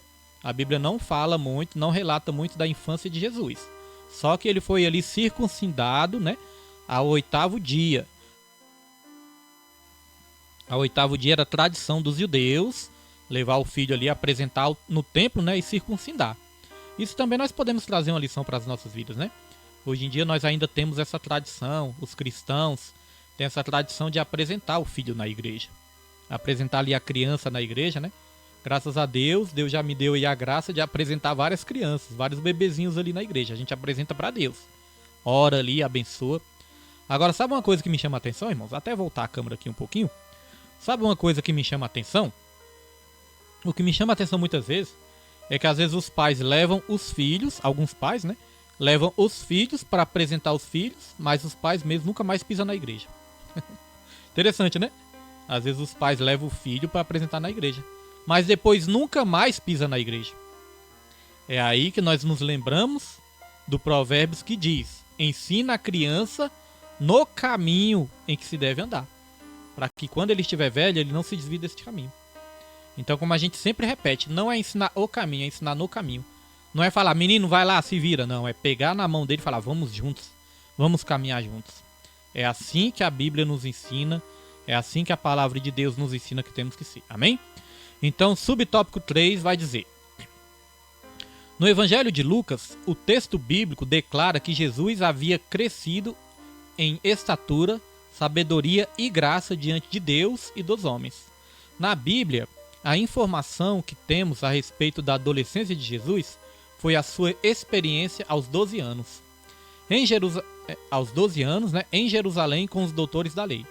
não fala muito, não relata muito da infância de Jesus. Só que ele foi ali circuncidado, né? Ao 8º dia. Ao 8º dia era tradição dos judeus levar o filho ali, apresentar no templo, né? E circuncidar. Isso também nós podemos trazer uma lição para as nossas vidas, né? Hoje em dia nós ainda temos essa tradição, os cristãos têm essa tradição de apresentar o filho na igreja. Apresentar ali a criança na igreja, né? Graças a Deus, Deus já me deu aí a graça de apresentar várias crianças, vários bebezinhos ali na igreja. A gente apresenta para Deus. Ora ali, abençoa. Agora, sabe uma coisa que me chama a atenção, irmãos? Até voltar a câmera aqui um pouquinho. Sabe uma coisa que me chama a atenção? O que me chama a atenção muitas vezes é que às vezes os pais levam os filhos, alguns pais, né? Levam os filhos para apresentar os filhos, mas os pais mesmo nunca mais pisam na igreja. Interessante, né? Às vezes os pais levam o filho para apresentar na igreja, mas depois nunca mais pisa na igreja. É aí que nós nos lembramos do Provérbios que diz: ensina a criança no caminho em que se deve andar, para que quando ele estiver velho, ele não se desvie desse caminho. Então, como a gente sempre repete, não é ensinar o caminho, é ensinar no caminho. Não é falar, menino, vai lá, se vira. Não, é pegar na mão dele e falar, vamos juntos, vamos caminhar juntos. É assim que a Bíblia nos ensina, é assim que a palavra de Deus nos ensina que temos que ser. Amém? Então, subtópico 3 vai dizer: no Evangelho de Lucas, o texto bíblico declara que Jesus havia crescido em estatura, sabedoria e graça diante de Deus e dos homens. Na Bíblia, a informação que temos a respeito da adolescência de Jesus foi a sua experiência aos 12 anos. Aos 12 anos, né, em Jerusalém com os doutores da lei.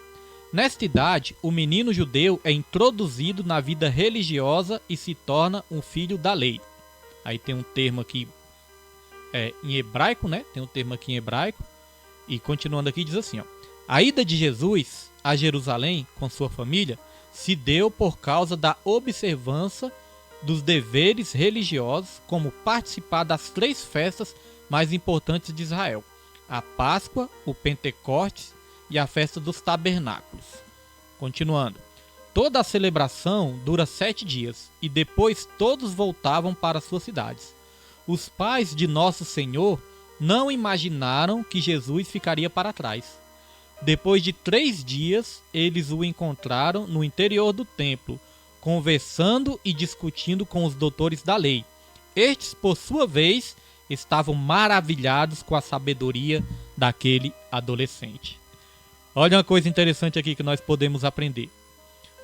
Nesta idade, o menino judeu é introduzido na vida religiosa e se torna um filho da lei. Aí tem um termo aqui em hebraico, né? Tem um termo aqui em hebraico. E continuando aqui diz assim, ó: a ida de Jesus a Jerusalém com sua família se deu por causa da observância dos deveres religiosos, como participar das 3 festas mais importantes de Israel: a Páscoa, o Pentecostes e a festa dos tabernáculos. Continuando. Toda a celebração dura 7 dias e depois todos voltavam para suas cidades. Os pais de Nosso Senhor não imaginaram que Jesus ficaria para trás. Depois de 3 dias, eles o encontraram no interior do templo, conversando e discutindo com os doutores da lei. Estes, por sua vez, estavam maravilhados com a sabedoria daquele adolescente. Olha uma coisa interessante aqui que nós podemos aprender.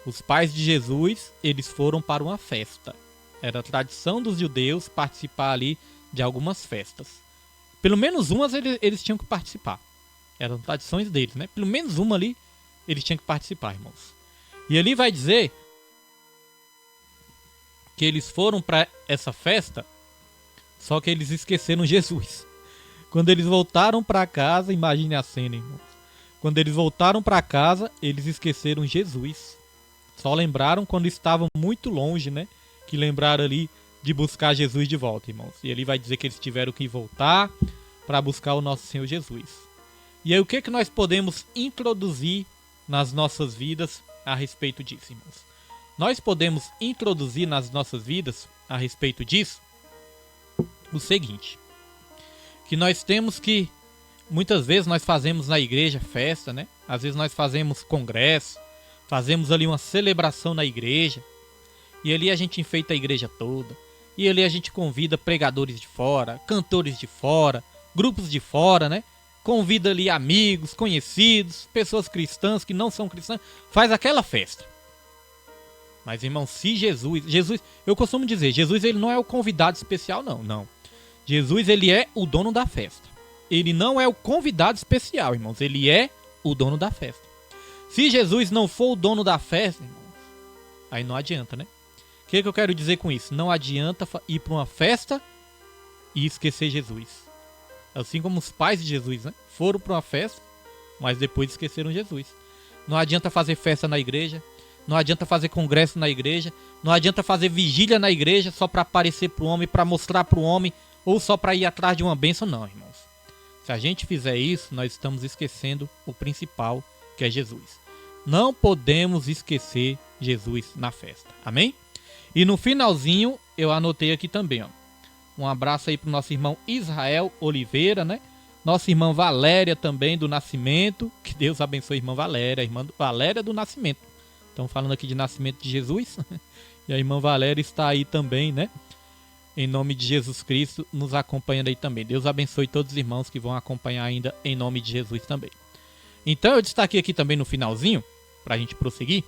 Os pais de Jesus, eles foram para uma festa. Era a tradição dos judeus participar ali de algumas festas. Pelo menos umas eles tinham que participar. Eram tradições deles, né? Pelo menos uma ali eles tinham que participar, irmãos. E ali vai dizer que eles foram para essa festa, só que eles esqueceram Jesus. Quando eles voltaram para casa, imagine a cena, irmãos. Quando eles voltaram para casa, eles esqueceram Jesus. Só lembraram quando estavam muito longe, né? Que lembraram ali de buscar Jesus de volta, irmãos. E ali vai dizer que eles tiveram que voltar para buscar o nosso Senhor Jesus. E aí o que nós podemos introduzir nas nossas vidas a respeito disso, irmãos? Nós podemos introduzir nas nossas vidas a respeito disso o seguinte: que nós temos que, muitas vezes nós fazemos na igreja festa, né? Às vezes nós fazemos congresso, fazemos ali uma celebração na igreja, e ali a gente enfeita a igreja toda, e ali a gente convida pregadores de fora, cantores de fora, grupos de fora, né? Convida ali amigos, conhecidos, pessoas cristãs que não são cristãs, faz aquela festa. Mas, irmão, se Jesus, eu costumo dizer, Jesus ele não é o convidado especial, não. Jesus ele é o dono da festa. Ele não é o convidado especial, irmãos, ele é o dono da festa. Se Jesus não for o dono da festa, irmãos, aí não adianta, né? O que eu quero dizer com isso? Não adianta ir para uma festa e esquecer Jesus. Assim como os pais de Jesus, né? Foram para uma festa, mas depois esqueceram Jesus. Não adianta fazer festa na igreja, não adianta fazer congresso na igreja, não adianta fazer vigília na igreja só para aparecer para o homem, para mostrar para o homem, ou só para ir atrás de uma bênção, não, irmãos. Se a gente fizer isso, nós estamos esquecendo o principal, que é Jesus. Não podemos esquecer Jesus na festa. Amém? E no finalzinho, eu anotei aqui também, ó. Um abraço aí pro nosso irmão Israel Oliveira, né? Nossa irmã Valéria também do Nascimento. Que Deus abençoe a irmã Valéria, a irmã Valéria do Nascimento. Estamos falando aqui de nascimento de Jesus. E a irmã Valéria está aí também, né? Em nome de Jesus Cristo, nos acompanhando aí também. Deus abençoe todos os irmãos que vão acompanhar ainda em nome de Jesus também. Então eu destaquei aqui também no finalzinho, pra gente prosseguir.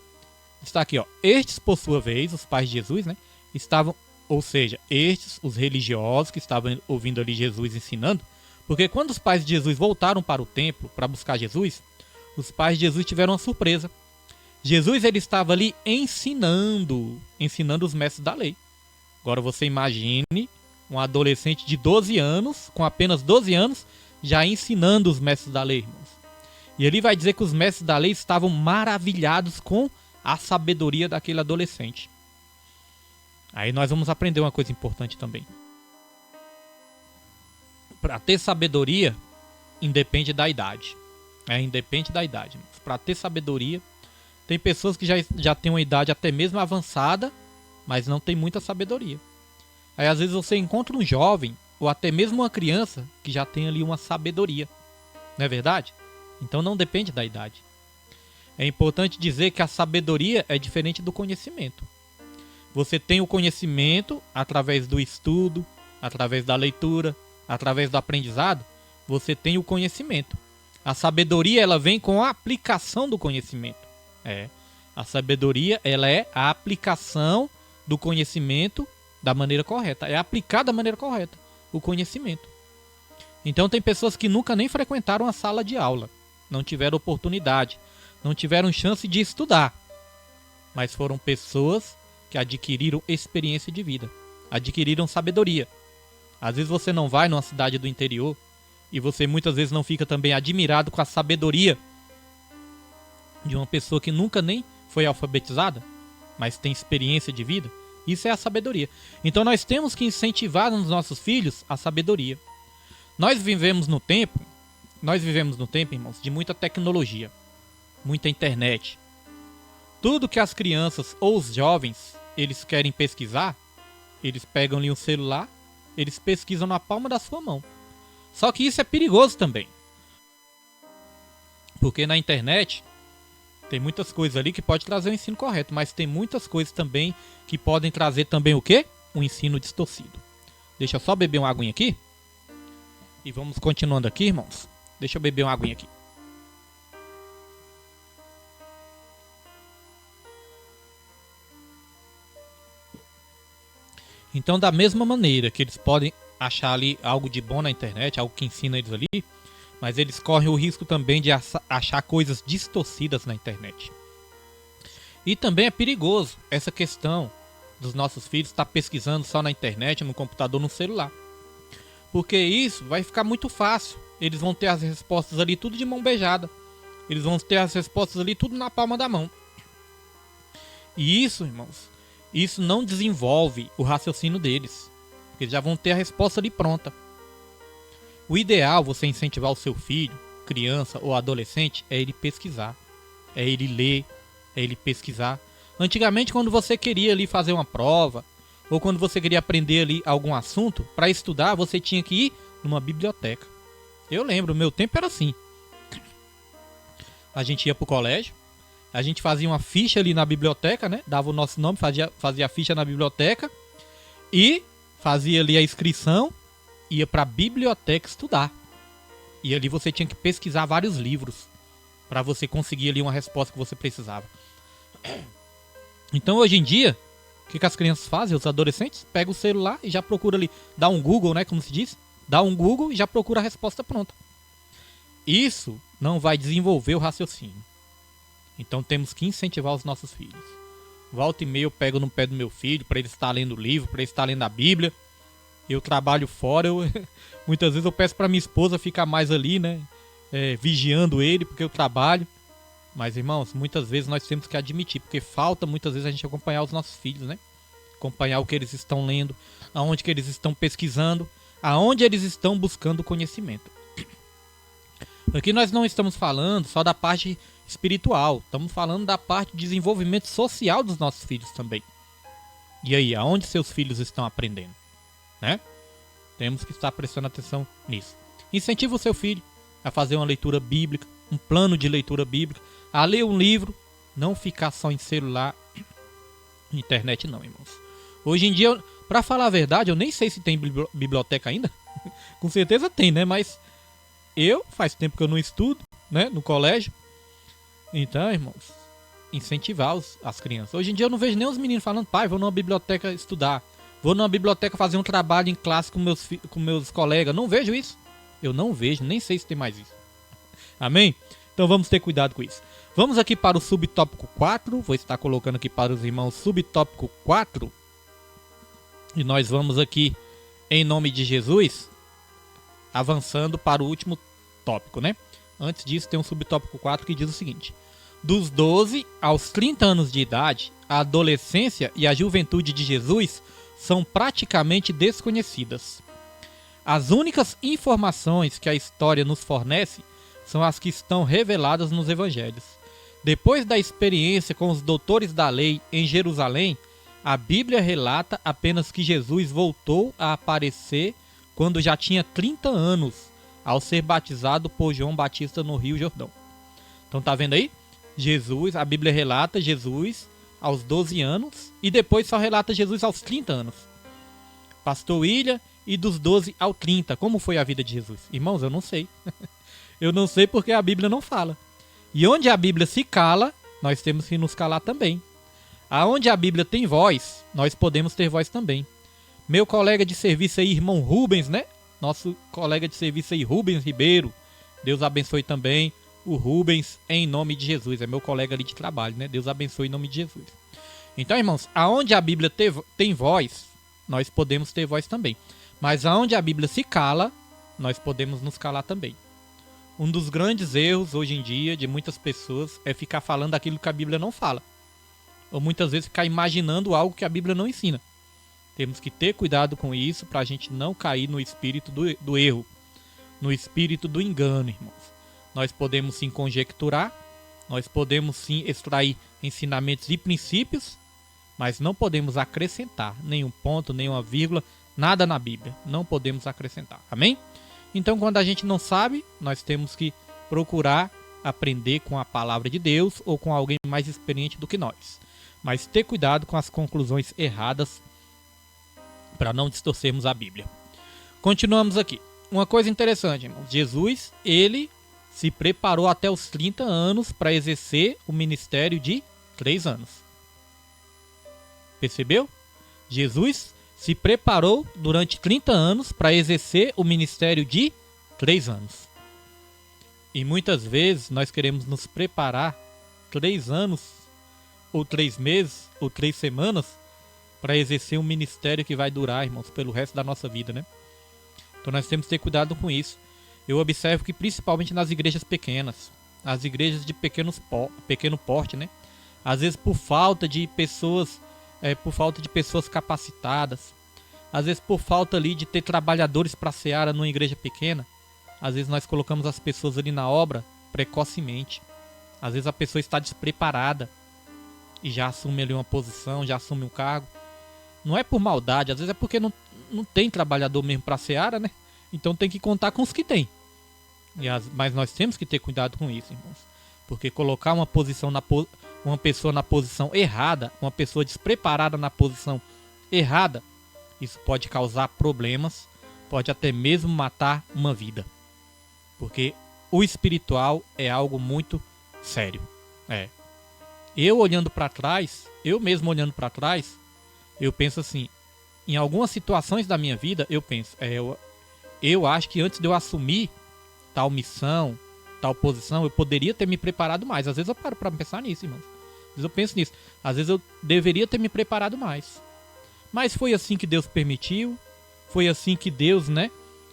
Destaquei, ó. Estes, por sua vez, os pais de Jesus, né? Estavam, ou seja, estes, os religiosos que estavam ouvindo ali Jesus ensinando, Porque quando os pais de Jesus voltaram para o templo para buscar Jesus, os pais de Jesus tiveram uma surpresa. Jesus ele estava ali ensinando os mestres da lei. Agora você imagine um adolescente de 12 anos, com apenas 12 anos, já ensinando os mestres da lei, irmãos. E ele vai dizer que os mestres da lei estavam maravilhados com a sabedoria daquele adolescente. Aí nós vamos aprender uma coisa importante também. Para ter sabedoria, independe da idade. Independe da idade. Para ter sabedoria, tem pessoas que já têm uma idade até mesmo avançada, mas não tem muita sabedoria. Aí às vezes você encontra um jovem, ou até mesmo uma criança, que já tem ali uma sabedoria. Não é verdade? Então não depende da idade. É importante dizer que a sabedoria é diferente do conhecimento. Você tem o conhecimento através do estudo, através da leitura, através do aprendizado, você tem o conhecimento. A sabedoria ela vem com a aplicação do conhecimento. A sabedoria ela é a aplicação do conhecimento da maneira correta. É aplicar da maneira correta o conhecimento. Então tem pessoas que nunca nem frequentaram a sala de aula, não tiveram oportunidade, não tiveram chance de estudar, mas foram pessoas que adquiriram experiência de vida, adquiriram sabedoria. Às vezes você não vai numa cidade do interior e você muitas vezes não fica também admirado com a sabedoria de uma pessoa que nunca nem foi alfabetizada, mas tem experiência de vida. Isso é a sabedoria. Então nós temos que incentivar nos nossos filhos a sabedoria. Nós vivemos no tempo, irmãos, de muita tecnologia, muita internet. Tudo que as crianças ou os jovens, eles querem pesquisar, eles pegam ali um celular, eles pesquisam na palma da sua mão. Só que isso é perigoso também. Porque na internet tem muitas coisas ali que pode trazer o ensino correto, mas tem muitas coisas também que podem trazer também o quê? Um ensino distorcido. Deixa eu só beber uma aguinha aqui. E vamos continuando aqui, irmãos. Deixa eu beber uma aguinha aqui. Então, da mesma maneira que eles podem achar ali algo de bom na internet, algo que ensina eles ali, mas eles correm o risco também de achar coisas distorcidas na internet. E também é perigoso essa questão dos nossos filhos estar pesquisando só na internet, no computador, no celular. Porque isso vai ficar muito fácil. Eles vão ter as respostas ali tudo de mão beijada. Eles vão ter as respostas ali tudo na palma da mão. E isso, irmãos, isso não desenvolve o raciocínio deles. Porque eles já vão ter a resposta ali pronta. O ideal, você incentivar o seu filho, criança ou adolescente, é ele pesquisar. É ele ler, é ele pesquisar. Antigamente, quando você queria ali fazer uma prova, ou quando você queria aprender ali algum assunto, para estudar, você tinha que ir numa biblioteca. Eu lembro, meu tempo era assim. A gente ia pro colégio, a gente fazia uma ficha ali na biblioteca, né? Dava o nosso nome, fazia a ficha na biblioteca e fazia ali a inscrição, ia pra biblioteca estudar. E ali você tinha que pesquisar vários livros para você conseguir ali uma resposta que você precisava. Então hoje em dia, o que as crianças fazem, os adolescentes? Pegam o celular e já procura ali, dá um Google, né, como se diz? Dá um Google e já procura a resposta pronta. Isso não vai desenvolver o raciocínio. Então temos que incentivar os nossos filhos. Volta e meia eu pego no pé do meu filho para ele estar lendo o livro, para ele estar lendo a Bíblia. Eu trabalho fora, muitas vezes eu peço para minha esposa ficar mais ali, né, vigiando ele, porque eu trabalho. Mas, irmãos, muitas vezes nós temos que admitir, porque falta muitas vezes a gente acompanhar os nossos filhos, né? Acompanhar o que eles estão lendo, aonde que eles estão pesquisando, aonde eles estão buscando conhecimento. Aqui nós não estamos falando só da parte espiritual, estamos falando da parte de desenvolvimento social dos nossos filhos também. E aí, aonde seus filhos estão aprendendo? Né? Temos que estar prestando atenção nisso. Incentiva o seu filho a fazer uma leitura bíblica, um plano de leitura bíblica, a ler um livro, não ficar só em celular, internet não, irmãos. Hoje em dia, pra falar a verdade, eu nem sei se tem biblioteca ainda. Com certeza tem, né? Mas faz tempo que eu não estudo, né? No colégio. Então, irmãos, incentivar as crianças. Hoje em dia eu não vejo nem os meninos falando, pai, vou numa biblioteca estudar. Vou numa biblioteca fazer um trabalho em classe com meus colegas. Não vejo isso. Eu não vejo, nem sei se tem mais isso. Amém? Então vamos ter cuidado com isso. Vamos aqui para o subtópico 4. Vou estar colocando aqui para os irmãos subtópico 4. E nós vamos aqui, em nome de Jesus, avançando para o último tópico, né? Antes disso, tem um subtópico 4 que diz o seguinte: dos 12 aos 30 anos de idade, a adolescência e a juventude de Jesus são praticamente desconhecidas. As únicas informações que a história nos fornece são as que estão reveladas nos evangelhos. Depois da experiência com os doutores da lei em Jerusalém, a Bíblia relata apenas que Jesus voltou a aparecer quando já tinha 30 anos, ao ser batizado por João Batista no Rio Jordão. Então tá vendo aí? Jesus, a Bíblia relata Jesus aos 12 anos e depois só relata Jesus aos 30 anos. Pastor William, e dos 12 ao 30, como foi a vida de Jesus? Irmãos, eu não sei. Eu não sei porque a Bíblia não fala. E onde a Bíblia se cala, nós temos que nos calar também. Aonde a Bíblia tem voz, nós podemos ter voz também. Meu colega de serviço aí, irmão Rubens, né? Nosso colega de serviço aí, Rubens Ribeiro. Deus abençoe também o Rubens em nome de Jesus. É meu colega ali de trabalho, né? Deus abençoe em nome de Jesus. Então, irmãos, aonde a Bíblia tem voz, nós podemos ter voz também. Mas aonde a Bíblia se cala, nós podemos nos calar também. Um dos grandes erros hoje em dia de muitas pessoas é ficar falando aquilo que a Bíblia não fala. Ou muitas vezes ficar imaginando algo que a Bíblia não ensina. Temos que ter cuidado com isso para a gente não cair no espírito do erro, no espírito do engano, irmãos. Nós podemos sim conjecturar, nós podemos sim extrair ensinamentos e princípios, mas não podemos acrescentar nenhum ponto, nenhuma vírgula, nada na Bíblia. Não podemos acrescentar. Amém? Então, quando a gente não sabe, nós temos que procurar aprender com a palavra de Deus ou com alguém mais experiente do que nós. Mas ter cuidado com as conclusões erradas para não distorcermos a Bíblia. Continuamos aqui. Uma coisa interessante, irmãos. Jesus, ele se preparou até os 30 anos para exercer o ministério de 3 anos. Percebeu? Jesus se preparou durante 30 anos para exercer o ministério de 3 anos. E muitas vezes nós queremos nos preparar 3 anos, ou 3 meses, ou 3 semanas, para exercer um ministério que vai durar, irmãos, pelo resto da nossa vida, né? Então nós temos que ter cuidado com isso. Eu observo que principalmente nas igrejas pequenas, as igrejas de pequeno porte, né? Às vezes por falta de pessoas capacitadas, às vezes por falta ali de ter trabalhadores para a seara numa igreja pequena, às vezes nós colocamos as pessoas ali na obra precocemente. Às vezes a pessoa está despreparada e já assume ali uma posição, já assume um cargo. Não é por maldade, às vezes é porque não tem trabalhador mesmo para a seara, né? Então tem que contar com os que tem. Mas nós temos que ter cuidado com isso, irmãos. Porque colocar uma pessoa na posição errada, uma pessoa despreparada na posição errada, isso pode causar problemas, pode até mesmo matar uma vida. Porque o espiritual é algo muito sério. Eu olhando para trás, eu mesmo olhando para trás, eu penso assim, em algumas situações da minha vida, eu penso, eu acho que antes de eu assumir tal missão, tal posição, eu poderia ter me preparado mais. Às vezes eu paro para pensar nisso, irmãos. Às vezes eu penso nisso. Às vezes eu deveria ter me preparado mais. Mas foi assim que Deus permitiu. Foi assim que Deus, né,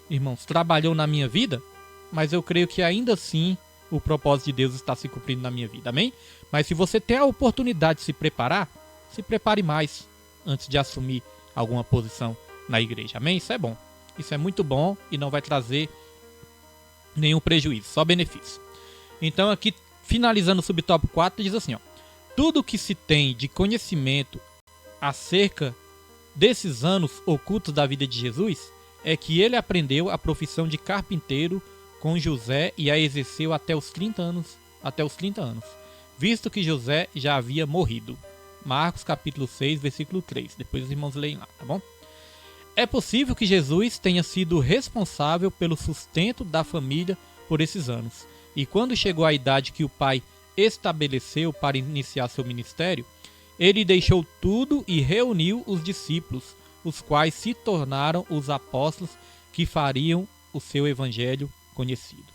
irmãos, trabalhou na minha vida. Mas eu creio que ainda assim o propósito de Deus está se cumprindo na minha vida. Amém? Mas se você tem a oportunidade de se preparar, se prepare mais antes de assumir alguma posição na igreja. Amém? Isso é bom. Isso é muito bom e não vai trazer nenhum prejuízo, só benefício. Então aqui, finalizando o subtópico 4, diz assim, ó: tudo que se tem de conhecimento acerca desses anos ocultos da vida de Jesus é que ele aprendeu a profissão de carpinteiro com José e a exerceu até os 30 anos, visto que José já havia morrido. Marcos capítulo 6, versículo 3. Depois os irmãos leem lá, tá bom? É possível que Jesus tenha sido responsável pelo sustento da família por esses anos. E quando chegou a idade que o pai estabeleceu para iniciar seu ministério, ele deixou tudo e reuniu os discípulos, os quais se tornaram os apóstolos que fariam o seu evangelho conhecido.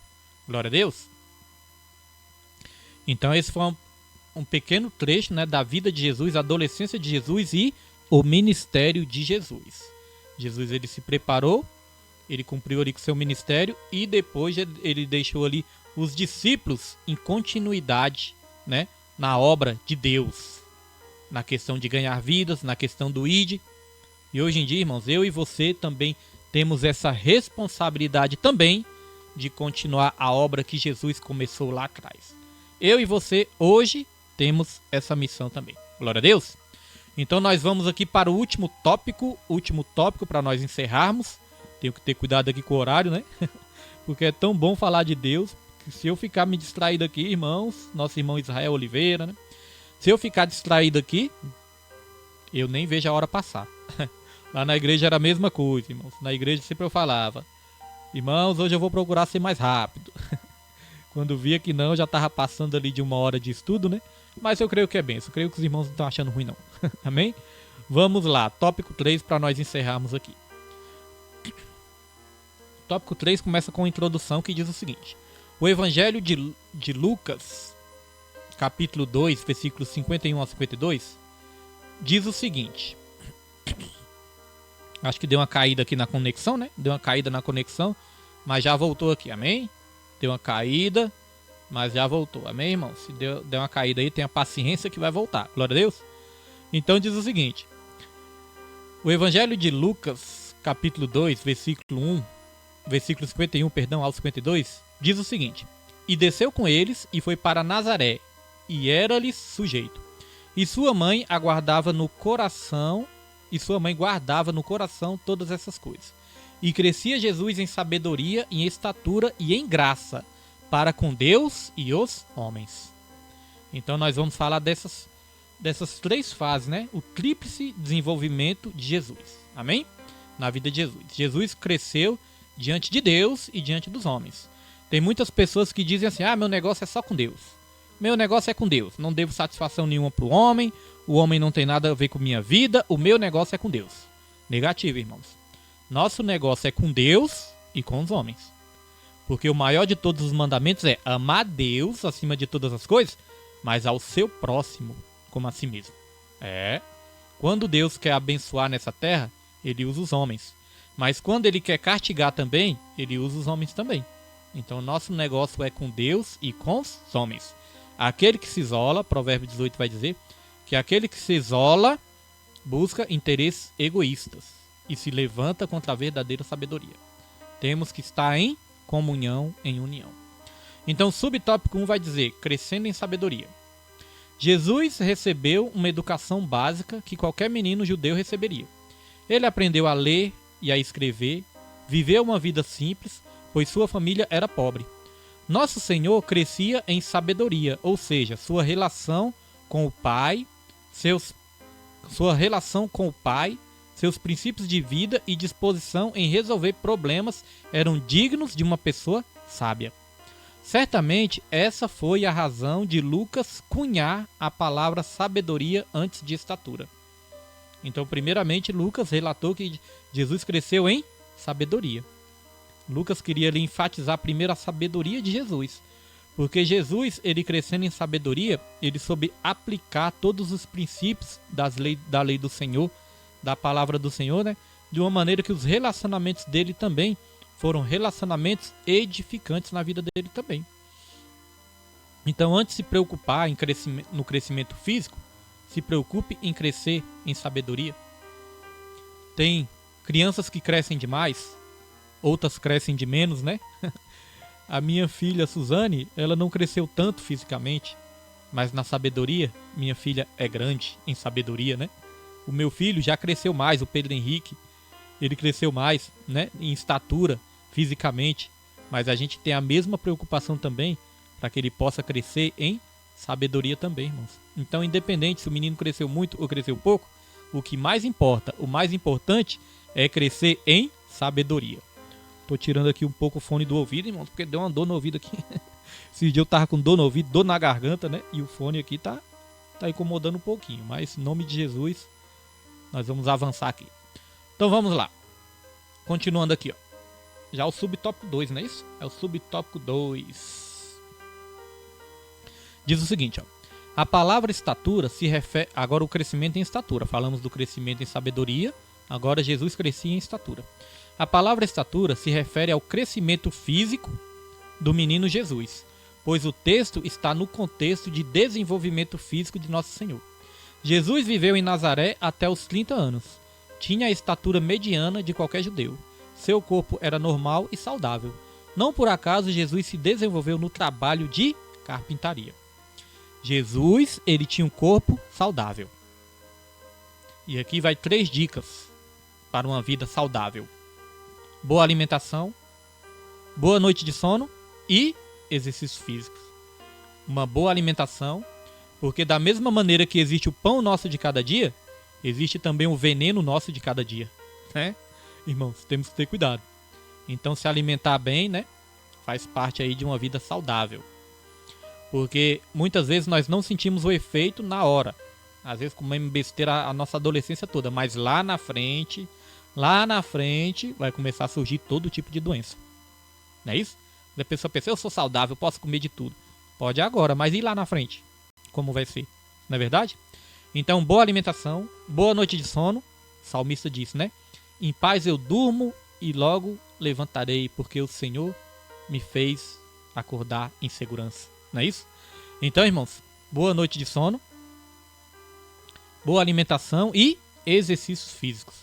Glória a Deus. Então esse foi um pequeno trecho, né, da vida de Jesus, a adolescência de Jesus e o ministério de Jesus. Jesus, ele se preparou, ele cumpriu ali com o seu ministério e depois ele deixou ali os discípulos em continuidade, né, na obra de Deus, na questão de ganhar vidas, na questão do ID. E hoje em dia, irmãos, eu e você também temos essa responsabilidade também de continuar a obra que Jesus começou lá atrás. Eu e você hoje temos essa missão também. Glória a Deus. Então nós vamos aqui para o último tópico para nós encerrarmos. Tenho que ter cuidado aqui com o horário, né? Porque é tão bom falar de Deus, que se eu ficar me distraído aqui, irmãos, nosso irmão Israel Oliveira, né? Se eu ficar distraído aqui, eu nem vejo a hora passar. Lá na igreja era a mesma coisa, irmãos. Na igreja sempre eu falava: irmãos, hoje eu vou procurar ser mais rápido. Quando via que não, já estava passando ali de 1 hora de estudo, né? Mas eu creio que é benção. Eu creio que os irmãos não estão achando ruim, não. Amém? Vamos lá. Tópico 3 para nós encerrarmos aqui. Tópico 3 começa com a introdução que diz o seguinte: o Evangelho de Lucas, capítulo 2, versículos 51 a 52, diz o seguinte. Acho que deu uma caída aqui na conexão, né? Deu uma caída na conexão, mas já voltou aqui, amém? Deu uma caída, mas já voltou, amém, irmão? Se deu uma caída aí, tenha paciência que vai voltar, glória a Deus. Então diz o seguinte: o Evangelho de Lucas, capítulo 2, versículo 51, ao 52, diz o seguinte: e desceu com eles e foi para Nazaré, e era-lhes sujeito. E sua mãe guardava no coração todas essas coisas. E crescia Jesus em sabedoria, em estatura e em graça, para com Deus e os homens. Então nós vamos falar dessas 3 fases, né? O tríplice desenvolvimento de Jesus. Amém? Na vida de Jesus. Jesus cresceu diante de Deus e diante dos homens. Tem muitas pessoas que dizem assim: meu negócio é só com Deus. Meu negócio é com Deus. Não devo satisfação nenhuma para o homem não tem nada a ver com minha vida, o meu negócio é com Deus. Negativo, irmãos. Nosso negócio é com Deus e com os homens. Porque o maior de todos os mandamentos é amar Deus acima de todas as coisas, mas ao seu próximo como a si mesmo. Quando Deus quer abençoar nessa terra, ele usa os homens. Mas quando ele quer castigar também, ele usa os homens também. Então nosso negócio é com Deus e com os homens. Aquele que se isola, Provérbio 18 vai dizer, que aquele que se isola busca interesses egoístas e se levanta contra a verdadeira sabedoria. Temos que estar em comunhão, em união. Então, subtópico 1 vai dizer, crescendo em sabedoria. Jesus recebeu uma educação básica que qualquer menino judeu receberia. Ele aprendeu a ler e a escrever, viveu uma vida simples, pois sua família era pobre. Nosso Senhor crescia em sabedoria, ou seja, sua relação com o Pai, seus princípios de vida e disposição em resolver problemas eram dignos de uma pessoa sábia. Certamente, essa foi a razão de Lucas cunhar a palavra sabedoria antes de estatura. Então, primeiramente, Lucas relatou que Jesus cresceu em sabedoria. Lucas queria ali enfatizar primeiro a sabedoria de Jesus. Porque Jesus, ele crescendo em sabedoria, ele soube aplicar todos os princípios da lei do Senhor, da palavra do Senhor, né? De uma maneira que os relacionamentos dele também foram relacionamentos edificantes na vida dele também. Então, antes de se preocupar no crescimento físico, se preocupe em crescer em sabedoria. Tem crianças que crescem demais, outras crescem de menos, né? A minha filha Suzane, ela não cresceu tanto fisicamente, mas na sabedoria, minha filha é grande em sabedoria, né? O meu filho já cresceu mais, o Pedro Henrique, ele cresceu mais, né, em estatura, fisicamente, mas a gente tem a mesma preocupação também para que ele possa crescer em sabedoria também, irmãos. Então, independente se o menino cresceu muito ou cresceu pouco, o que mais importa, o mais importante é crescer em sabedoria. Tô tirando aqui um pouco o fone do ouvido, irmãos, porque deu uma dor no ouvido aqui. Esse dia eu tava com dor no ouvido, dor na garganta, né? E o fone aqui tá incomodando um pouquinho. Mas, em nome de Jesus, nós vamos avançar aqui. Então, vamos lá. Continuando aqui, ó. já o subtópico 2, não é isso? É o subtópico 2. Diz o seguinte, ó. A palavra estatura se refere... Agora o crescimento em estatura. Falamos do crescimento em sabedoria. Agora Jesus crescia em estatura. A palavra estatura se refere ao crescimento físico do menino Jesus, pois o texto está no contexto de desenvolvimento físico de Nosso Senhor. Jesus viveu em Nazaré até os 30 anos. Tinha a estatura mediana de qualquer judeu. Seu corpo era normal e saudável. Não por acaso Jesus se desenvolveu no trabalho de carpintaria. Jesus, ele tinha um corpo saudável. E aqui vai 3 dicas para uma vida saudável. Boa alimentação, boa noite de sono e exercícios físicos. Uma boa alimentação, porque da mesma maneira que existe o pão nosso de cada dia, existe também o veneno nosso de cada dia, né? Irmãos, temos que ter cuidado. Então, se alimentar bem, né, faz parte aí de uma vida saudável. Porque muitas vezes nós não sentimos o efeito na hora. Às vezes comemos besteira a nossa adolescência toda, mas lá na frente vai começar a surgir todo tipo de doença. Não é isso? A pessoa pensa, eu sou saudável, posso comer de tudo. Pode agora, mas e lá na frente? Como vai ser? Não é verdade? Então, boa alimentação, boa noite de sono. O salmista disse, né? Em paz eu durmo e logo levantarei, porque o Senhor me fez acordar em segurança. Não é isso? Então, irmãos, boa noite de sono, boa alimentação e exercícios físicos.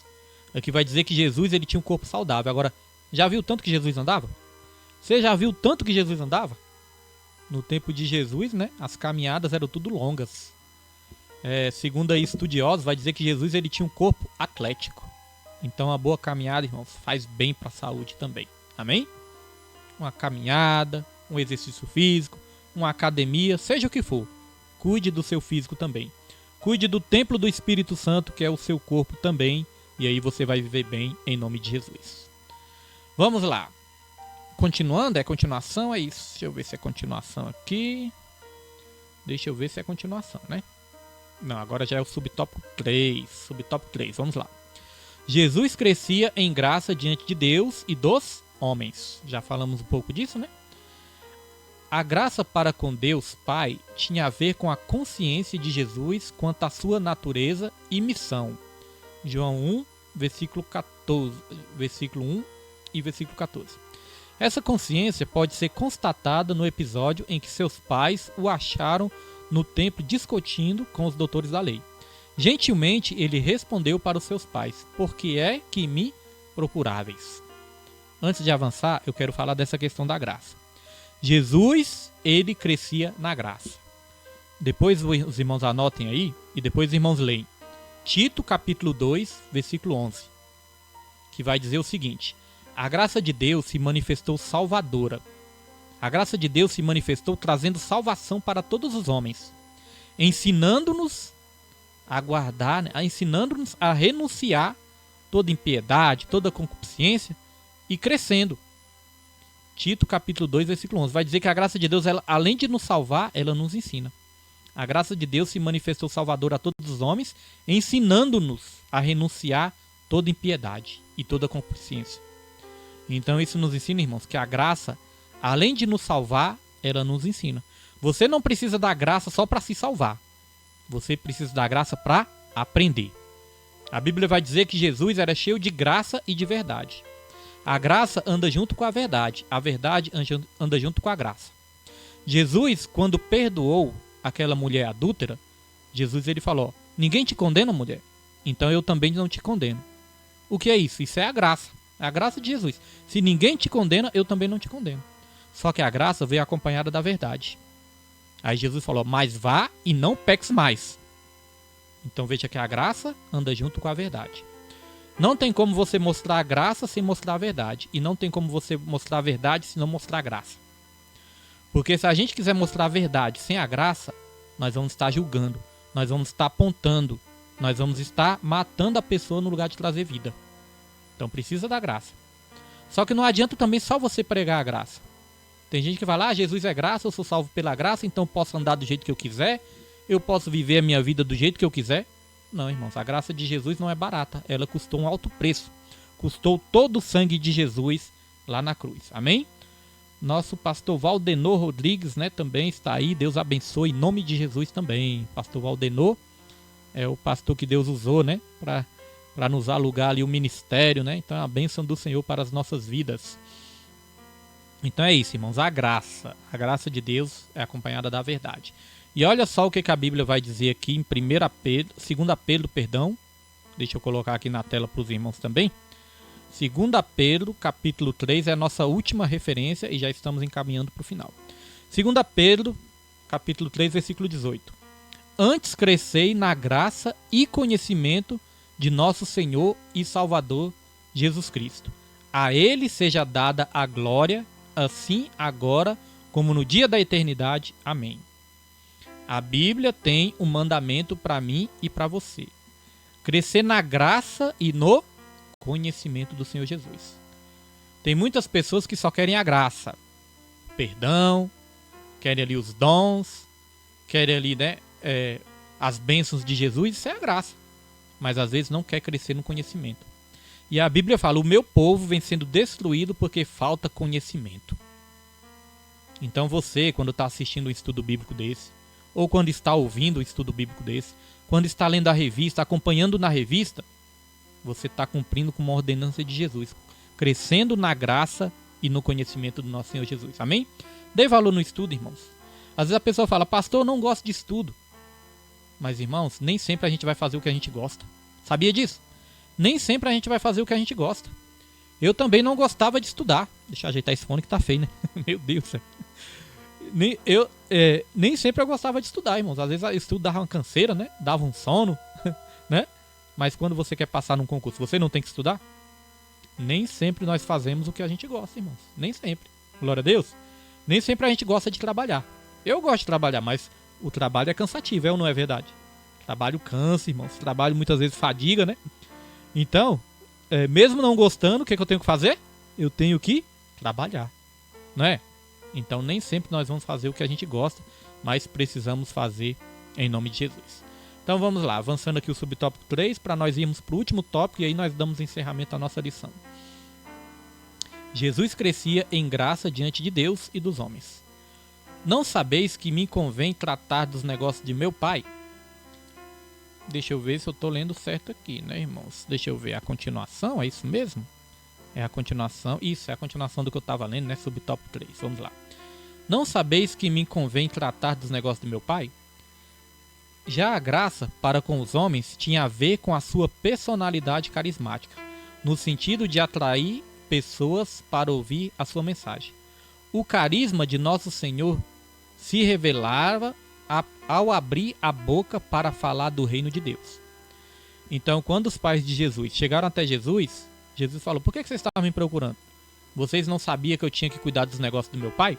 Aqui vai dizer que Jesus ele tinha um corpo saudável. Agora, já viu tanto que Jesus andava? Você já viu tanto que Jesus andava? No tempo de Jesus, né? As caminhadas eram tudo longas. Segundo aí estudiosos, vai dizer que Jesus ele tinha um corpo atlético. Então, a boa caminhada, irmãos, faz bem para a saúde também. Amém? Uma caminhada, um exercício físico, uma academia, seja o que for. Cuide do seu físico também. Cuide do templo do Espírito Santo, que é o seu corpo também. E aí você vai viver bem em nome de Jesus. Vamos lá. Continuando, é continuação, é isso. Deixa eu ver se é continuação aqui. Deixa eu ver se é continuação, né? Não, agora já é o subtópico 3. Subtópico 3, vamos lá. Jesus crescia em graça diante de Deus e dos homens. Já falamos um pouco disso, né? A graça para com Deus Pai tinha a ver com a consciência de Jesus quanto à sua natureza e missão. João 1, versículo 14, versículo 1 e versículo 14. Essa consciência pode ser constatada no episódio em que seus pais o acharam no templo discutindo com os doutores da lei. Gentilmente ele respondeu para os seus pais: por que é que me procuráveis? Antes de avançar, eu quero falar dessa questão da graça. Jesus, ele crescia na graça. Depois os irmãos anotem aí e depois os irmãos leem. Tito capítulo 2, versículo 11, que vai dizer o seguinte: a graça de Deus se manifestou salvadora. A graça de Deus se manifestou trazendo salvação para todos os homens, ensinando-nos a guardar, ensinando-nos a renunciar toda impiedade, toda concupiscência e crescendo. Tito capítulo 2, versículo 11, vai dizer que a graça de Deus, ela, além de nos salvar, ela nos ensina. A graça de Deus se manifestou salvadora a todos os homens, ensinando-nos a renunciar toda impiedade e toda concupiscência. Então isso nos ensina, irmãos, que a graça, além de nos salvar, ela nos ensina. Você não precisa da graça só para se salvar. Você precisa da graça para aprender. A Bíblia vai dizer que Jesus era cheio de graça e de verdade. A graça anda junto com a verdade anda junto com a graça. Jesus, quando perdoou aquela mulher adúltera, Jesus ele falou: ninguém te condena, mulher, então eu também não te condeno. O que é isso? Isso é a graça. É a graça de Jesus. Se ninguém te condena, eu também não te condeno. Só que a graça veio acompanhada da verdade. Aí Jesus falou: mas vá e não peques mais. Então veja que a graça anda junto com a verdade. Não tem como você mostrar a graça sem mostrar a verdade. E não tem como você mostrar a verdade se não mostrar a graça. Porque se a gente quiser mostrar a verdade sem a graça, nós vamos estar julgando, nós vamos estar apontando, nós vamos estar matando a pessoa no lugar de trazer vida. Então precisa da graça. Só que não adianta também só você pregar a graça. Tem gente que vai lá: Jesus é graça, eu sou salvo pela graça, então eu posso andar do jeito que eu quiser, eu posso viver a minha vida do jeito que eu quiser. Não, irmãos, a graça de Jesus não é barata, ela custou um alto preço. Custou todo o sangue de Jesus lá na cruz. Amém? Nosso pastor Valdenor Rodrigues, né, também está aí. Deus abençoe em nome de Jesus também. Pastor Valdenor é o pastor que Deus usou, né, para nos alugar ali o ministério, né? Então é a bênção do Senhor para as nossas vidas. Então é isso, irmãos, a graça de Deus é acompanhada da verdade. E olha só o que a Bíblia vai dizer aqui em 2 Pedro, perdão. Deixa eu colocar aqui na tela para os irmãos também. 2 Pedro, capítulo 3, é a nossa última referência e já estamos encaminhando para o final. 2 Pedro, capítulo 3, versículo 18. Antes crescei na graça e conhecimento de nosso Senhor e Salvador Jesus Cristo. A Ele seja dada a glória, assim agora como no dia da eternidade. Amém. A Bíblia tem um mandamento para mim e para você. Crescer na graça e no conhecimento do Senhor Jesus. Tem muitas pessoas que só querem a graça, perdão, querem ali os dons, querem ali, né, as bênçãos de Jesus, isso é a graça. Mas às vezes não quer crescer no conhecimento. E a Bíblia fala, o meu povo vem sendo destruído porque falta conhecimento. Então você, quando está assistindo um estudo bíblico desse, ou quando está ouvindo um estudo bíblico desse, quando está lendo a revista, acompanhando na revista, você está cumprindo com uma ordenança de Jesus, crescendo na graça e no conhecimento do nosso Senhor Jesus. Amém? Dê valor no estudo, irmãos. Às vezes a pessoa fala, pastor, eu não gosto de estudo. Mas, irmãos, nem sempre a gente vai fazer o que a gente gosta. Sabia disso? Nem sempre a gente vai fazer o que a gente gosta. Eu também não gostava de estudar. Deixa eu ajeitar esse fone que tá feio, né? Meu Deus do céu. Nem sempre eu gostava de estudar, irmãos. Às vezes o estudo dava uma canseira, né? Dava um sono, né? Mas quando você quer passar num concurso, você não tem que estudar? Nem sempre nós fazemos o que a gente gosta, irmãos. Nem sempre. Glória a Deus. Nem sempre a gente gosta de trabalhar. Eu gosto de trabalhar, mas o trabalho é cansativo, é ou não é verdade? Trabalho cansa, irmãos. Trabalho muitas vezes fadiga, né? Então, mesmo não gostando, o que eu tenho que fazer? Eu tenho que trabalhar, não é? Então nem sempre nós vamos fazer o que a gente gosta, mas precisamos fazer em nome de Jesus. Então vamos lá, avançando aqui o subtópico 3, para nós irmos para o último tópico e aí nós damos encerramento à nossa lição. Jesus crescia em graça diante de Deus e dos homens. Não sabeis que me convém tratar dos negócios de meu Pai? Deixa eu ver se eu estou lendo certo aqui, né, irmãos? Deixa eu ver a continuação, é isso mesmo? É a continuação, isso, é a continuação do que eu estava lendo, né, subtópico 3, vamos lá. Não sabeis que me convém tratar dos negócios de meu Pai? Já a graça para com os homens tinha a ver com a sua personalidade carismática, no sentido de atrair pessoas para ouvir a sua mensagem. O carisma de nosso Senhor se revelava ao abrir a boca para falar do reino de Deus. Então, quando os pais de Jesus chegaram até Jesus, Jesus falou, por que vocês estavam me procurando? Vocês não sabiam que eu tinha que cuidar dos negócios do meu pai?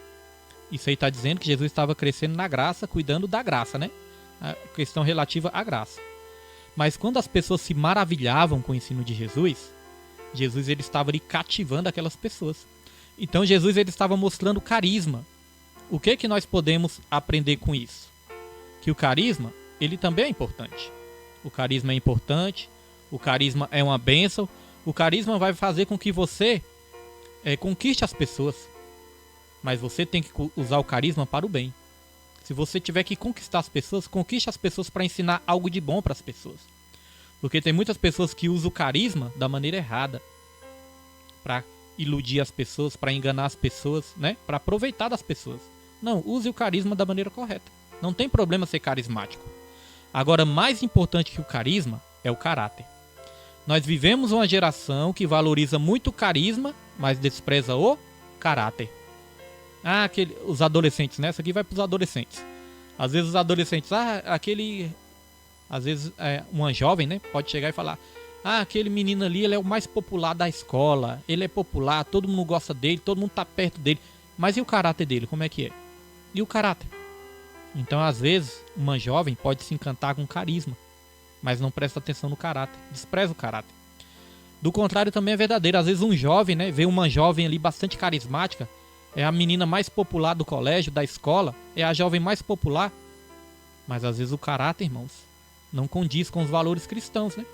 Isso aí está dizendo que Jesus estava crescendo na graça, cuidando da graça, né? A questão relativa à graça. Mas quando as pessoas se maravilhavam com o ensino de Jesus, Jesus ele estava ali cativando aquelas pessoas. Então Jesus ele estava mostrando carisma. O que nós podemos aprender com isso? Que o carisma, ele também é importante. O carisma é importante, o carisma é uma bênção, o carisma vai fazer com que você conquiste as pessoas. Mas você tem que usar o carisma para o bem. Se você tiver que conquistar as pessoas, conquiste as pessoas para ensinar algo de bom para as pessoas. Porque tem muitas pessoas que usam o carisma da maneira errada. Para iludir as pessoas, para enganar as pessoas, né? Para aproveitar das pessoas. Não, use o carisma da maneira correta. Não tem problema ser carismático. Agora, mais importante que o carisma é o caráter. Nós vivemos uma geração que valoriza muito o carisma, mas despreza o caráter. Os adolescentes, né? Isso aqui vai para os adolescentes. Às vezes os adolescentes, às vezes uma jovem, né? Pode chegar e falar, aquele menino ali, ele é o mais popular da escola. Ele é popular, todo mundo gosta dele, todo mundo tá perto dele. Mas e o caráter dele, como é que é? E o caráter? Então, às vezes, uma jovem pode se encantar com carisma, mas não presta atenção no caráter, despreza o caráter. Do contrário, também é verdadeiro. Às vezes um jovem, né, vê uma jovem ali bastante carismática, é a menina mais popular do colégio, da escola, é a jovem mais popular, mas às vezes o caráter, irmãos, não condiz com os valores cristãos, né?